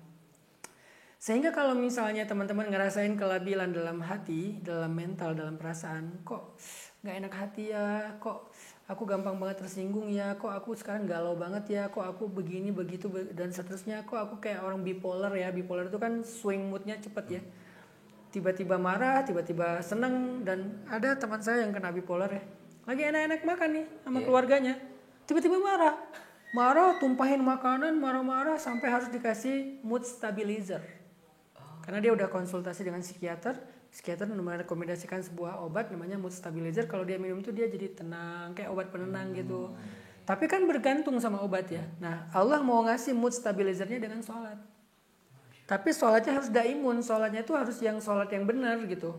Sehingga kalau misalnya teman-teman ngerasain kelabilan dalam hati, dalam mental, dalam perasaan, kok gak enak hati ya, kok aku gampang banget tersinggung ya, kok aku sekarang galau banget ya, kok aku begini, begitu, dan seterusnya, kok aku kayak orang bipolar ya. Bipolar itu kan swing moodnya cepet ya. Tiba-tiba marah, tiba-tiba seneng, dan ada teman saya yang kena bipolar ya. Lagi enak-enak makan nih sama keluarganya, tiba-tiba marah, tumpahin makanan, marah-marah sampai harus dikasih mood stabilizer. Karena dia udah konsultasi dengan psikiater merekomendasikan sebuah obat namanya mood stabilizer. Kalau dia minum itu dia jadi tenang, kayak obat penenang gitu. Tapi kan bergantung sama obat ya. Nah, Allah mau ngasih mood stabilizernya dengan sholat. Tapi sholatnya harus daimun, sholatnya itu harus yang sholat yang benar gitu.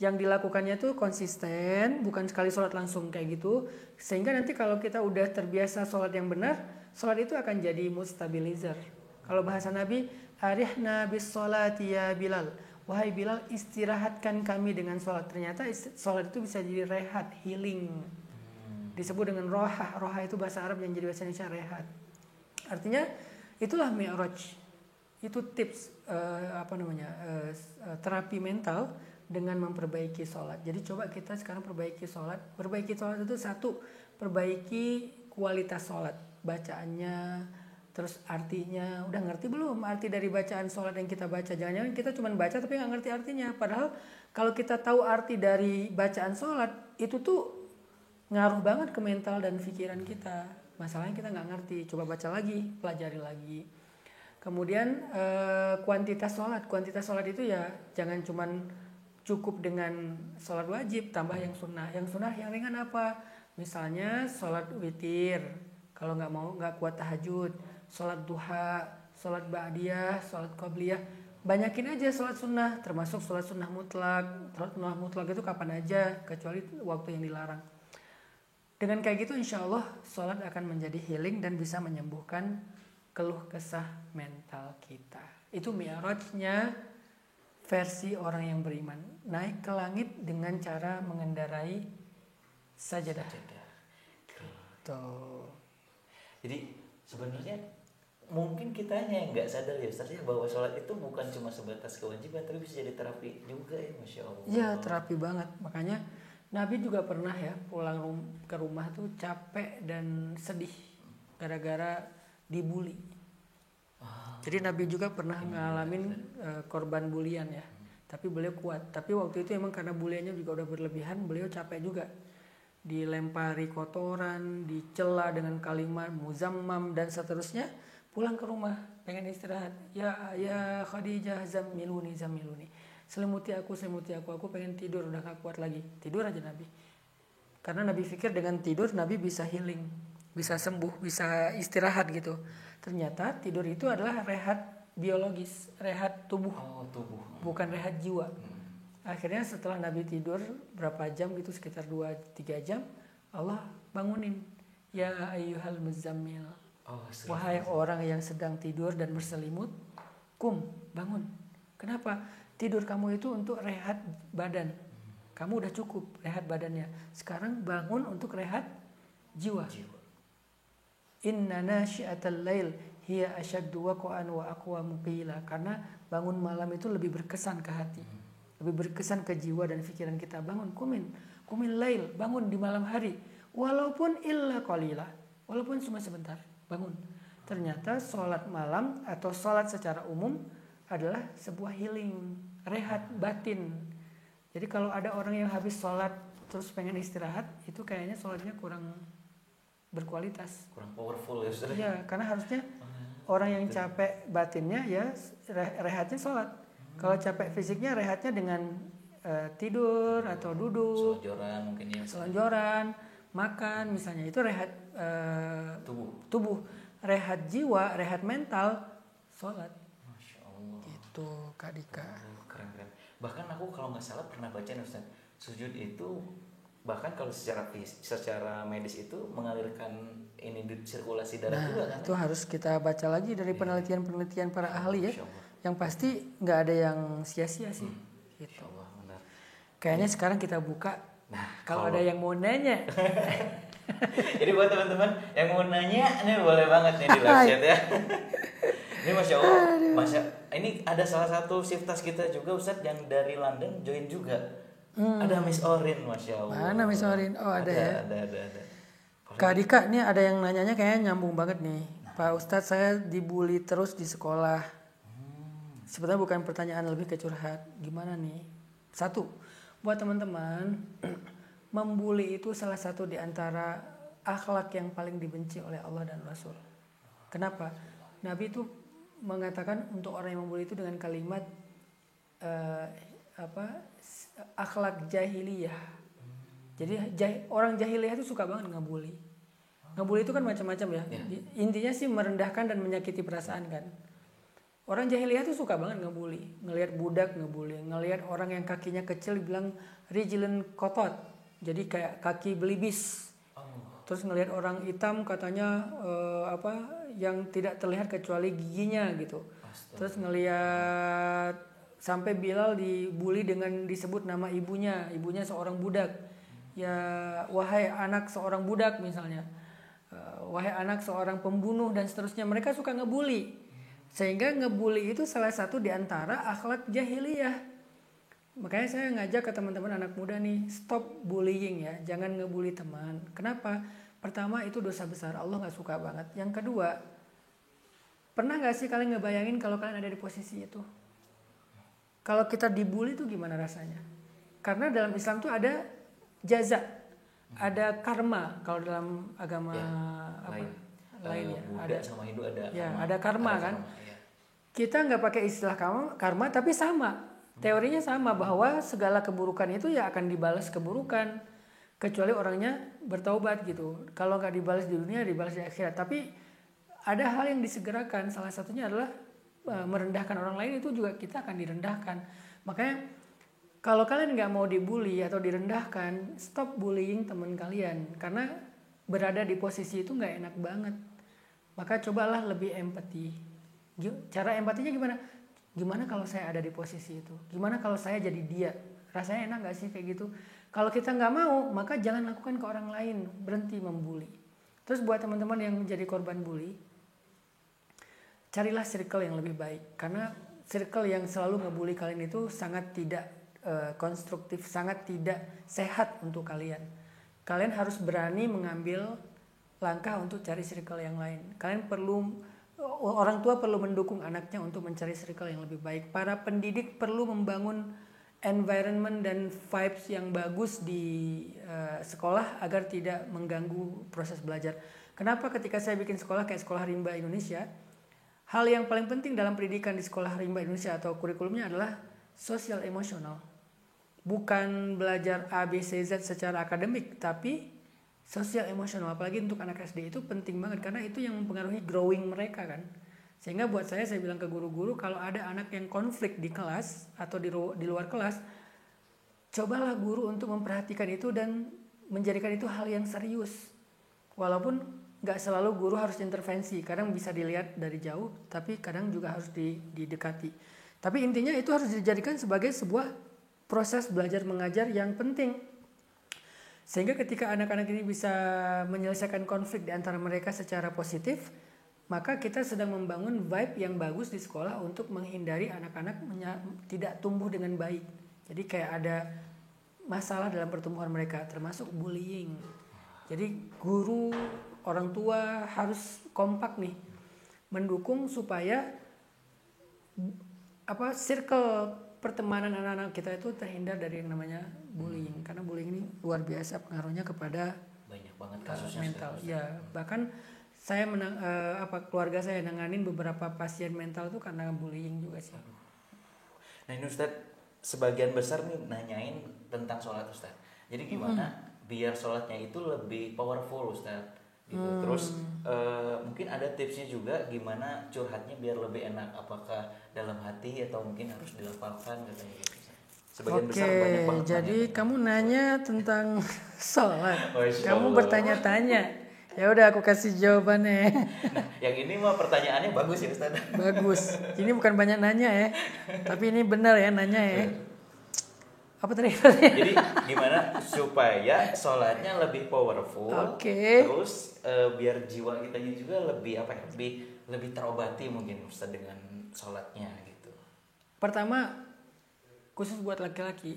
Yang dilakukannya tuh konsisten, bukan sekali sholat langsung kayak gitu. Sehingga nanti kalau kita udah terbiasa sholat yang benar, sholat itu akan jadi mood stabilizer. Kalau bahasa Nabi, arihna bis sholati ya Bilal. Wahai Bilal, istirahatkan kami dengan sholat. Ternyata sholat itu bisa jadi rehat, healing. Disebut dengan roha. Roha itu bahasa Arab yang jadi bahasa Indonesia rehat. Artinya itulah mi'raj. Itu tips terapi mental dengan memperbaiki sholat. Jadi coba kita sekarang perbaiki sholat. Perbaiki sholat itu satu, perbaiki kualitas sholat. Bacaannya, terus artinya, udah ngerti belum arti dari bacaan sholat yang kita baca? Jangan-jangan kita cuma baca tapi gak ngerti artinya. Padahal kalau kita tahu arti dari bacaan sholat, itu tuh ngaruh banget ke mental dan pikiran kita. Masalahnya kita gak ngerti, coba baca lagi, pelajari lagi. Kemudian kuantitas sholat. Kuantitas sholat itu ya jangan cuma cukup dengan sholat wajib, tambah yang sunnah. Yang sunnah yang ringan apa? Misalnya sholat witir, kalau nggak kuat tahajud, sholat duha, sholat ba'diyah, sholat qabliyah, banyakin aja sholat sunnah, termasuk sholat sunnah mutlak. Sholat sunnah mutlak itu kapan aja, kecuali waktu yang dilarang. Dengan kayak gitu insya Allah sholat akan menjadi healing dan bisa menyembuhkan keluh kesah mental kita. Itu mi'rajnya versi orang yang beriman. Naik ke langit dengan cara mengendarai sajadah. Tuh. Jadi sebenarnya mungkin kitanya yang nggak sadar ya Ustaz ya, bahwa sholat itu bukan cuma sebatas kewajiban tapi bisa jadi terapi juga ya, Masya Allah. Iya, terapi banget. Makanya Nabi juga pernah ya pulang ke rumah tuh capek dan sedih gara-gara dibully. Jadi Nabi juga pernah ngalamin korban bulian ya. Tapi beliau kuat. Tapi waktu itu emang karena buliannya juga udah berlebihan, beliau capek juga. Dilempari kotoran, dicela dengan kalimat muzammam dan seterusnya. Pulang ke rumah pengen istirahat. Ya Khadijah zamiluni. Selimuti aku, aku pengen tidur, udah gak kuat lagi. Tidur aja Nabi. Karena Nabi pikir dengan tidur Nabi bisa healing, bisa sembuh, bisa istirahat gitu. Ternyata tidur itu adalah rehat biologis, rehat tubuh. Bukan rehat jiwa. Akhirnya setelah Nabi tidur berapa jam gitu, sekitar 2-3 jam, Allah bangunin. Ya ayyuhal muzammil. Wahai orang yang sedang tidur dan berselimut, kum, bangun. Kenapa? Tidur kamu itu untuk rehat badan. Kamu udah cukup rehat badannya. Sekarang bangun untuk rehat jiwa. Inna nasyi'atal lail hiya asyaddu waqa'an wa aqwamu qila. Karena bangun malam itu lebih berkesan ke hati. Lebih berkesan ke jiwa dan pikiran kita. Bangun, kumin lail, bangun di malam hari. Walaupun illa qalila. Walaupun cuma sebentar, bangun. Ternyata sholat malam atau sholat secara umum adalah sebuah healing, rehat batin. Jadi kalau ada orang yang habis sholat terus pengen istirahat, itu kayaknya sholatnya kurang berkualitas, kurang powerful ya Ustaz. Iya, karena harusnya orang yang capek batinnya ya rehatnya sholat. Kalau capek fisiknya rehatnya dengan tidur atau duduk, selonjoran mungkin ya. Selonjoran, makan misalnya, itu rehat tubuh. Rehat jiwa, rehat mental, sholat. Masya Allah. Gitu Kak Dika. Keren. Bahkan aku kalau nggak salah pernah baca nih Ustaz, sujud itu bahkan kalau secara medis itu mengalirkan ini sirkulasi darah juga kan? Itu harus kita baca lagi dari penelitian para ahli ya. Yang pasti nggak ada yang sia-sia sih. Gitu. Allah, benar. Kayaknya sekarang kita buka. Kalau ada yang mau nanya. Jadi buat teman-teman yang mau nanya, ini boleh banget nih di live chat ya. Ini Masya Allah, ini ada salah satu siftas kita juga Ustadz yang dari London join juga. Ada Miss Orin, Masya Allah. Mana Miss Orin? Oh ada ya. Ada. Kak Dika, nih ada yang nanyanya kayaknya nyambung banget nih. Pak Ustadz, saya dibully terus di sekolah. Sebenarnya bukan pertanyaan, lebih ke curhat. Gimana nih? Satu, buat teman-teman, membuli itu salah satu di antara akhlak yang paling dibenci oleh Allah dan Rasul. Kenapa? Nabi itu mengatakan untuk orang yang membuli itu dengan kalimat akhlak jahiliyah. Jadi orang jahiliyah itu suka banget ngebully. Ngebully itu kan macam-macam ya. Intinya sih merendahkan dan menyakiti perasaan kan. Orang jahiliyah itu suka banget ngebully. Ngelihat budak ngebully, ngelihat orang yang kakinya kecil dibilang rijlun kotot. Jadi kayak kaki belibis. Terus ngelihat orang hitam katanya yang tidak terlihat kecuali giginya gitu. Terus ngelihat sampai Bilal dibully dengan disebut nama ibunya seorang budak. Ya wahai anak seorang budak misalnya. Wahai anak seorang pembunuh dan seterusnya. Mereka suka ngebully. Sehingga ngebully itu salah satu di antara akhlak jahiliyah. Makanya saya ngajak ke teman-teman anak muda nih, stop bullying ya, jangan ngebully teman. Kenapa? Pertama itu dosa besar, Allah gak suka banget. Yang kedua, pernah gak sih kalian ngebayangin kalau kalian ada di posisi itu? Kalau kita dibully itu gimana rasanya? Karena dalam Islam tuh ada jaza, ada karma. Kalau dalam agama lain ya, ada sama Hindu ada. Ya, ada karma kan. Kita nggak pakai istilah karma, tapi sama. Teorinya sama bahwa segala keburukan itu ya akan dibalas keburukan, kecuali orangnya bertaubat gitu. Kalau nggak dibalas di dunia, dibalas di akhirat. Tapi ada hal yang disegerakan. Salah satunya adalah merendahkan orang lain, itu juga kita akan direndahkan. Makanya kalau kalian nggak mau dibully atau direndahkan, stop bullying teman kalian. Karena berada di posisi itu nggak enak banget. Maka cobalah lebih empati. Cara empatinya gimana? Gimana kalau saya ada di posisi itu? Gimana kalau saya jadi dia? Rasanya enak gak sih kayak gitu? Kalau kita nggak mau, maka jangan lakukan ke orang lain. Berhenti membuli. Terus buat teman-teman yang menjadi korban bully, carilah circle yang lebih baik. Karena circle yang selalu ngebully kalian itu sangat tidak konstruktif, sangat tidak sehat untuk kalian. Kalian harus berani mengambil langkah untuk cari circle yang lain. Kalian perlu, orang tua perlu mendukung anaknya untuk mencari circle yang lebih baik. Para pendidik perlu membangun environment dan vibes yang bagus di sekolah agar tidak mengganggu proses belajar. Kenapa ketika saya bikin sekolah kayak Sekolah Rimba Indonesia, hal yang paling penting dalam pendidikan di Sekolah Rimba Indonesia atau kurikulumnya adalah sosial emosional. Bukan belajar A, B, C, Z secara akademik, tapi sosial emosional. Apalagi untuk anak SD itu penting banget karena itu yang mempengaruhi growing mereka kan. Sehingga buat saya bilang ke guru-guru, kalau ada anak yang konflik di kelas atau di luar kelas, cobalah guru untuk memperhatikan itu dan menjadikan itu hal yang serius. Walaupun gak selalu guru harus intervensi, kadang bisa dilihat dari jauh, tapi kadang juga harus didekati. Tapi intinya itu harus dijadikan sebagai sebuah proses belajar mengajar yang penting. Sehingga ketika anak-anak ini bisa menyelesaikan konflik di antara mereka secara positif, maka kita sedang membangun vibe yang bagus di sekolah untuk menghindari anak-anak tidak tumbuh dengan baik. Jadi kayak ada masalah dalam pertumbuhan mereka, termasuk bullying. Jadi guru, orang tua harus kompak nih, mendukung supaya circle pertemanan anak-anak kita itu terhindar dari yang namanya bullying. Karena bullying ini luar biasa pengaruhnya kepada banyak banget kasusnya mental. Ya, bahkan saya keluarga saya nanganin beberapa pasien mental tuh karena bullying juga sih. Nah ini Ustadz, sebagian besar nih nanyain tentang sholat Ustadz. Jadi gimana biar sholatnya itu lebih powerful Ustadz gitu. Terus mungkin ada tipsnya juga gimana curhatnya biar lebih enak. Apakah dalam hati atau mungkin harus dilafalkan katanya gitu. Sebagian besar banyak banget. Jadi kamu nanya tentang sholat. Kamu bertanya-tanya. Ya udah aku kasih jawabannya. Nah, yang ini mah pertanyaannya bagus ya Ustaz. Bagus. Ini bukan banyak nanya ya. Tapi ini benar ya nanya ya. Apa tadi? Jadi gimana supaya sholatnya lebih powerful. Terus biar jiwa kita juga lebih lebih terobati mungkin Ustaz dengan sholatnya gitu. Pertama, khusus buat laki-laki,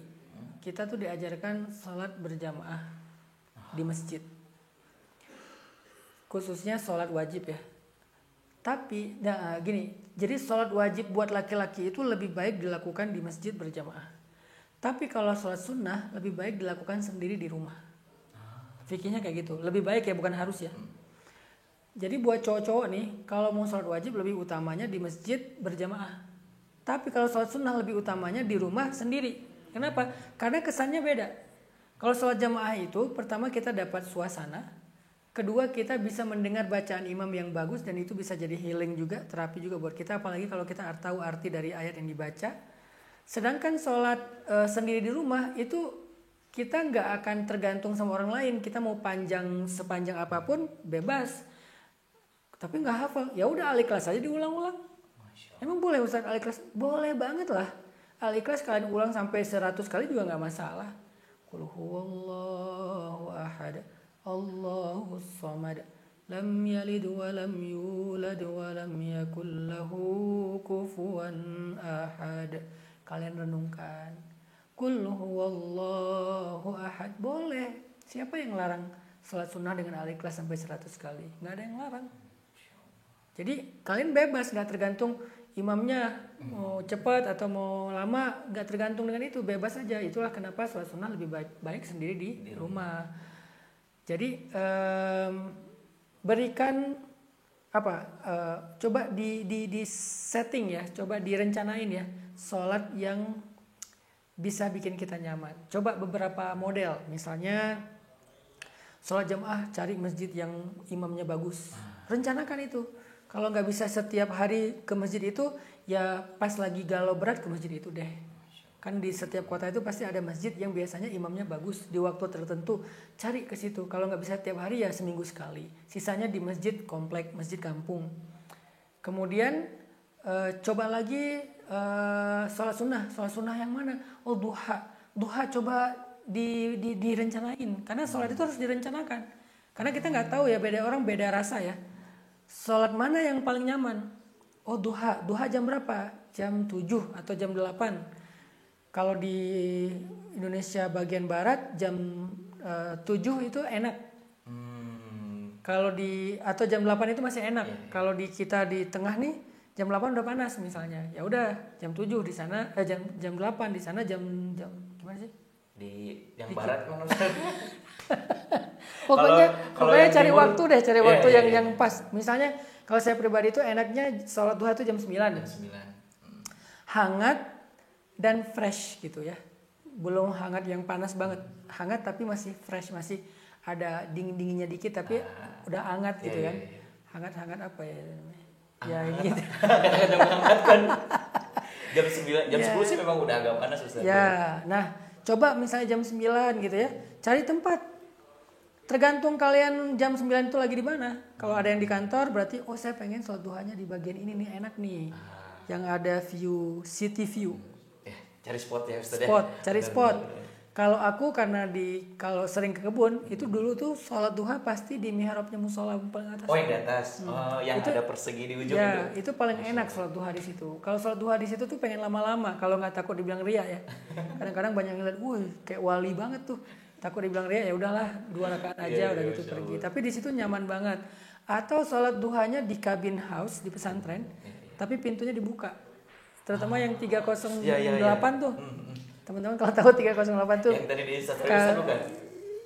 kita tuh diajarkan sholat berjamaah di masjid. Khususnya sholat wajib ya. Tapi gini, jadi sholat wajib buat laki-laki itu lebih baik dilakukan di masjid berjamaah. Tapi kalau sholat sunnah lebih baik dilakukan sendiri di rumah. Fikihnya kayak gitu, lebih baik ya, bukan harus ya. Jadi buat cowok-cowok nih, kalau mau sholat wajib lebih utamanya di masjid berjamaah. Tapi kalau sholat sunnah lebih utamanya di rumah sendiri. Kenapa? Karena kesannya beda. Kalau sholat jamaah itu pertama kita dapat suasana. Kedua, kita bisa mendengar bacaan imam yang bagus dan itu bisa jadi healing juga, terapi juga buat kita, apalagi kalau kita tahu arti dari ayat yang dibaca. Sedangkan sholat sendiri di rumah itu kita nggak akan tergantung sama orang lain. Kita mau sepanjang apapun bebas. Tapi nggak hafal, ya udah Al-Ikhlas aja diulang-ulang. Emang boleh Ustaz Al-Ikhlas? Boleh banget lah. Al-Ikhlas kalian ulang sampai 100 kali juga nggak masalah. Qul huwallahu ahad. Allahus samad, lam yalid wa lam yulad wa lam yakul lahu kufuwan ahad. Kalian renungkan. Qul huwallahu ahad. Boleh. Siapa yang larang salat sunnah dengan Al-Ikhlas sampai 100 kali? Nggak ada yang larang. Jadi kalian bebas, nggak tergantung imamnya mau cepat atau mau lama, nggak tergantung dengan itu, bebas aja. Itulah kenapa salat sunnah lebih baik sendiri di rumah. Jadi berikan coba di setting ya, coba direncanain ya, sholat yang bisa bikin kita nyaman. Coba beberapa model, misalnya sholat jamaah cari masjid yang imamnya bagus, rencanakan itu. Kalau nggak bisa setiap hari ke masjid itu, ya pas lagi galau berat ke masjid itu deh. Kan di setiap kota itu pasti ada masjid yang biasanya imamnya bagus di waktu tertentu. Cari ke situ. Kalau nggak bisa tiap hari ya seminggu sekali. Sisanya di masjid komplek, masjid kampung. Kemudian coba lagi sholat sunnah yang mana? Oh duha coba direncanain, karena sholat itu harus direncanakan. Karena kita nggak tahu ya, beda orang beda rasa ya. Sholat mana yang paling nyaman? Oh duha jam berapa? Jam 7 atau jam 8. Kalau di Indonesia bagian barat jam 7 itu enak. Kalau atau jam 8 itu masih enak. Kalau di kita di tengah nih jam 8 udah panas misalnya. Ya udah jam 7 di sana jam 8 di sana jam gimana sih? Di yang barat mana? Pokoknya cari timur, waktu deh, waktu yang pas. Misalnya kalau saya pribadi itu enaknya sholat duha itu jam 9. Hangat dan fresh gitu ya. Belum hangat yang panas banget. Hangat tapi masih fresh, masih ada dingin-dinginnya dikit tapi udah hangat gitu kan. Hangat-hangat apa ya? Ya gitu. Hangat kan. Jam 9, jam 10 sih memang udah agak panas Ustaz. Ya, nah coba misalnya jam 9 gitu ya. Cari tempat. Tergantung kalian jam 9 itu lagi di mana. Kalau ada yang di kantor berarti saya pengen sholat duhanya di bagian ini nih, enak nih. Yang ada view, city view. Cari spot ya Ustaz. Cari spot. Kalau aku karena kalau sering ke kebun, itu dulu tuh sholat duha pasti di mihrabnya musola paling atas. Oh yang di atas. Yang itu, ada persegi di ujung ya, itu paling enak sholat duha di situ. Kalau sholat duha di situ tuh pengen lama-lama, kalau nggak takut dibilang ria ya. Kadang-kadang banyak yang ngeliat, kayak wali banget tuh. Takut dibilang ria, ya udahlah 2 rakaat aja udah gitu pergi. Tapi di situ nyaman banget. Atau sholat duhanya di cabin house di pesantren, tapi pintunya dibuka. Terutama yang 308 tuh. Teman-teman kalau tahu 308 tuh. Yang tadi di Instagram bukan?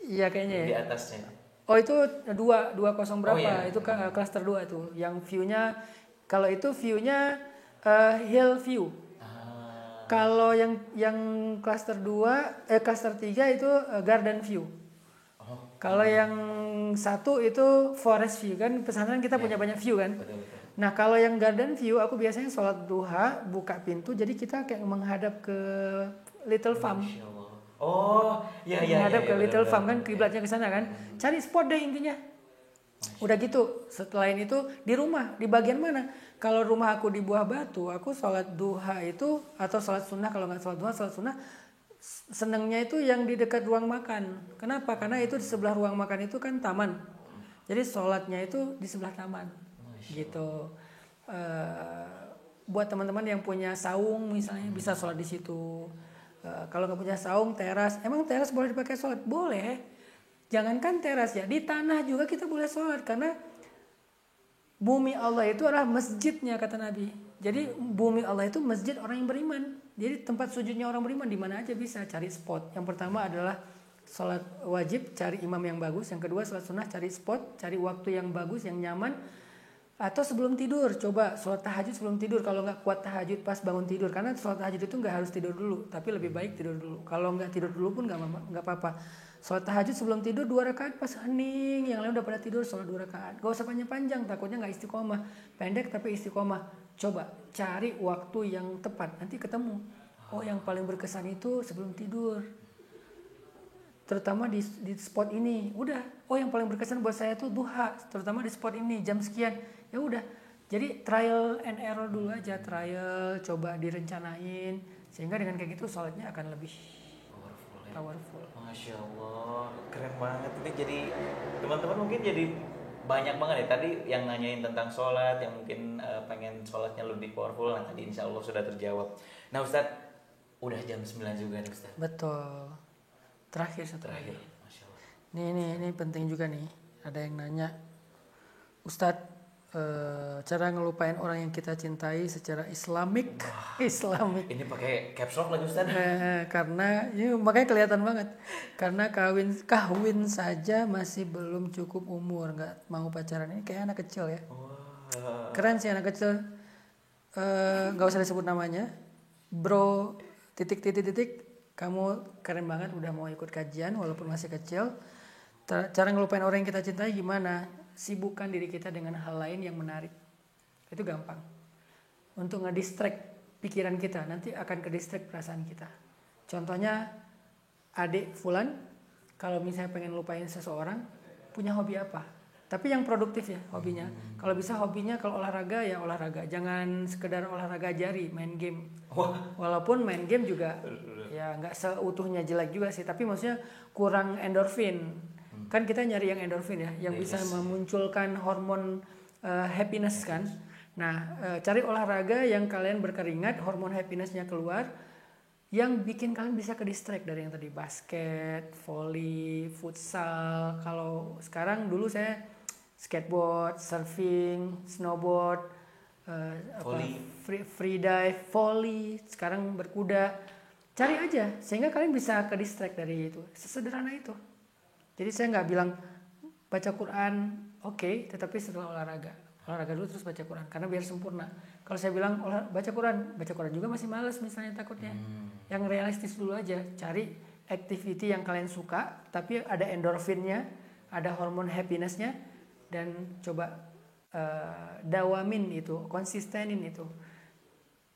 Iya kayaknya ya. Di atasnya. Oh itu 220 berapa? Itu klaster 2 tuh. Yang view-nya, kalau itu view-nya hill view. Kalau yang klaster 2, klaster 3 itu garden view. Kalau yang 1 itu forest view, kan pesantren kita punya banyak view kan. Betul. Nah kalau yang garden view aku biasanya sholat duha buka pintu, jadi kita kayak menghadap ke Little Farm. Menghadap ke Little Farm kan, kiblatnya ke sana kan. Cari spot deh intinya. Udah gitu, setelah itu di rumah, di bagian mana? Kalau rumah aku di Buah Batu, aku sholat duha itu atau sholat sunnah, kalau nggak sholat duha, sholat sunnah senengnya itu yang di dekat ruang makan. Kenapa? Karena itu di sebelah ruang makan itu kan taman. Jadi sholatnya itu di sebelah taman. Gitu. Buat teman-teman yang punya saung misalnya bisa sholat di situ. Kalau nggak punya saung, teras. Emang teras boleh dipakai sholat? Boleh. Jangankan teras ya, di tanah juga kita boleh sholat karena bumi Allah itu adalah masjidnya kata Nabi. Jadi bumi Allah itu masjid orang yang beriman. Jadi tempat sujudnya orang beriman di mana aja bisa cari spot. Yang pertama adalah sholat wajib, cari imam yang bagus. Yang kedua sholat sunnah, cari spot, cari waktu yang bagus, yang nyaman. Atau sebelum tidur, coba sholat tahajud sebelum tidur. Kalau nggak kuat tahajud pas bangun tidur, karena sholat tahajud itu nggak harus tidur dulu, tapi lebih baik tidur dulu. Kalau nggak tidur dulu pun nggak apa-apa. Sholat tahajud sebelum tidur 2 rakaat pas hening, yang lain udah pada tidur sholat 2 rakaat. Gak usah panjang-panjang, takutnya nggak istiqomah. Pendek tapi istiqomah. Coba cari waktu yang tepat, nanti ketemu. Oh yang paling berkesan itu sebelum tidur. Terutama di spot ini, udah. Oh yang paling berkesan buat saya tuh duha, terutama di spot ini jam sekian. Ya udah. Jadi trial and error dulu aja, trial, coba direncanain, sehingga dengan kayak gitu sholatnya akan lebih powerful. Masya Allah, keren banget ini. Jadi teman-teman mungkin jadi banyak banget ya tadi yang nanyain tentang sholat, yang mungkin pengen sholatnya lebih powerful. Nah tadi insya Allah sudah terjawab. Nah Ustadz, udah jam 9 juga nih Ustadz. Betul. Terakhir. Masya Allah. Ini penting juga nih. Ada yang nanya, Ustadz, cara ngelupain orang yang kita cintai secara Islamik. Ini pakai caps lock lagi Ustaz. Karena ini makanya kelihatan banget. Karena kawin saja masih belum cukup umur, nggak mau pacaran. Ini kayak anak kecil ya. Keren sih anak kecil. Nggak usah disebut namanya. Bro, titik. Kamu keren banget udah mau ikut kajian walaupun masih kecil. Cara ngelupain orang yang kita cintai gimana? Sibukkan diri kita dengan hal lain yang menarik. Itu gampang. Untuk ngedistract pikiran kita, nanti akan ke-distract perasaan kita. Contohnya, adik Fulan, kalau misalnya pengen lupain seseorang, punya hobi apa? Tapi yang produktif ya hobinya. Kalau bisa hobinya kalau olahraga ya olahraga. Jangan sekedar olahraga jari, main game. Walaupun main game juga ya nggak seutuhnya jelek juga sih. Tapi maksudnya kurang endorfin. Kan kita nyari yang endorfin ya, yang bisa memunculkan hormon happiness kan. Nah, cari olahraga yang kalian berkeringat, hormon happinessnya keluar, yang bikin kalian bisa ke distract dari yang tadi basket, volley, futsal. Kalau sekarang dulu saya skateboard, surfing, snowboard, free dive, volley, sekarang berkuda. Cari aja sehingga kalian bisa ke distract dari itu. Sesederhana itu. Jadi saya nggak bilang baca Quran oke, tetapi setelah olahraga dulu terus baca Quran karena biar sempurna. Kalau saya bilang baca Quran juga masih malas misalnya takutnya. Yang realistis dulu aja, cari activity yang kalian suka tapi ada endorfinnya, ada hormon happinessnya, dan coba dawamin itu, konsistenin itu.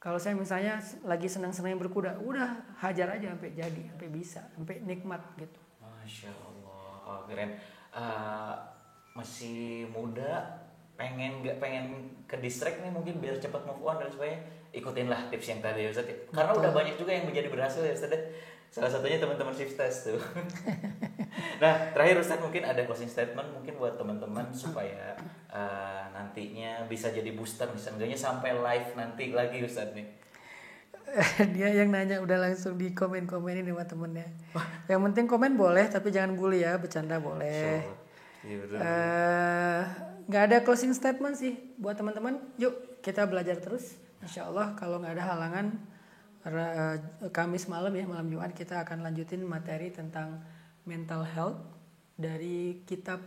Kalau saya misalnya lagi senang-senang berkuda, udah hajar aja sampai jadi, sampai bisa, sampai nikmat gitu. Masya Allah, keren. Masih muda, pengen ke distract nih mungkin biar cepat move on dan supaya ikutinlah tips yang tadi ya Ustaz. Karena udah banyak juga yang menjadi berhasil ya Ustaz. Salah satunya teman-teman Shiftas tuh. Nah, terakhir Ustaz mungkin ada closing statement mungkin buat teman-teman supaya nantinya bisa jadi booster misalnya sampai live nanti lagi Ustaz nih. Dia yang nanya udah langsung di komen-komenin sama temennya. Yang penting komen boleh tapi jangan bully ya, bercanda boleh. Nggak ada closing statement sih buat teman-teman. Yuk kita belajar terus. Insya Allah kalau nggak ada halangan Kamis malam ya, malam Jumat kita akan lanjutin materi tentang mental health dari kitab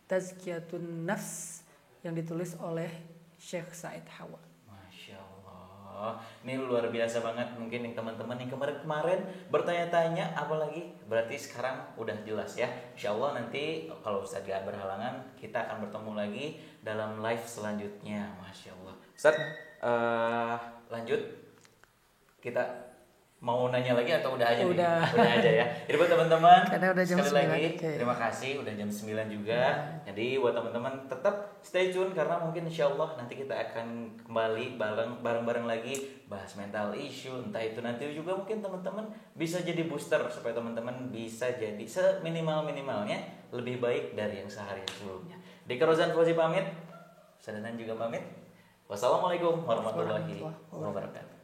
Tazkiyatun Nafs yang ditulis oleh Syekh Said Hawa. Masya Allah, ini luar biasa banget. Mungkin yang teman-teman yang kemarin bertanya-tanya apalagi, berarti sekarang udah jelas ya. Insya Allah nanti kalau Ustaz gak berhalangan kita akan bertemu lagi dalam live selanjutnya. Masya Allah Ustaz, lanjut. Kita mau nanya lagi atau udah aja nih? Udah aja ya. Jadi buat teman-teman sekali lagi terima kasih udah jam 9 juga. Jadi buat teman-teman tetap stay tune karena mungkin insya Allah nanti kita akan kembali bareng-bareng lagi bahas mental issue. Entah itu nanti juga mungkin teman-teman bisa jadi booster supaya teman-teman bisa jadi seminimal-minimalnya lebih baik dari yang sehari sebelumnya. Dika Rozan Fauzi pamit. Sadanan juga pamit. Wassalamualaikum warahmatullahi wabarakatuh.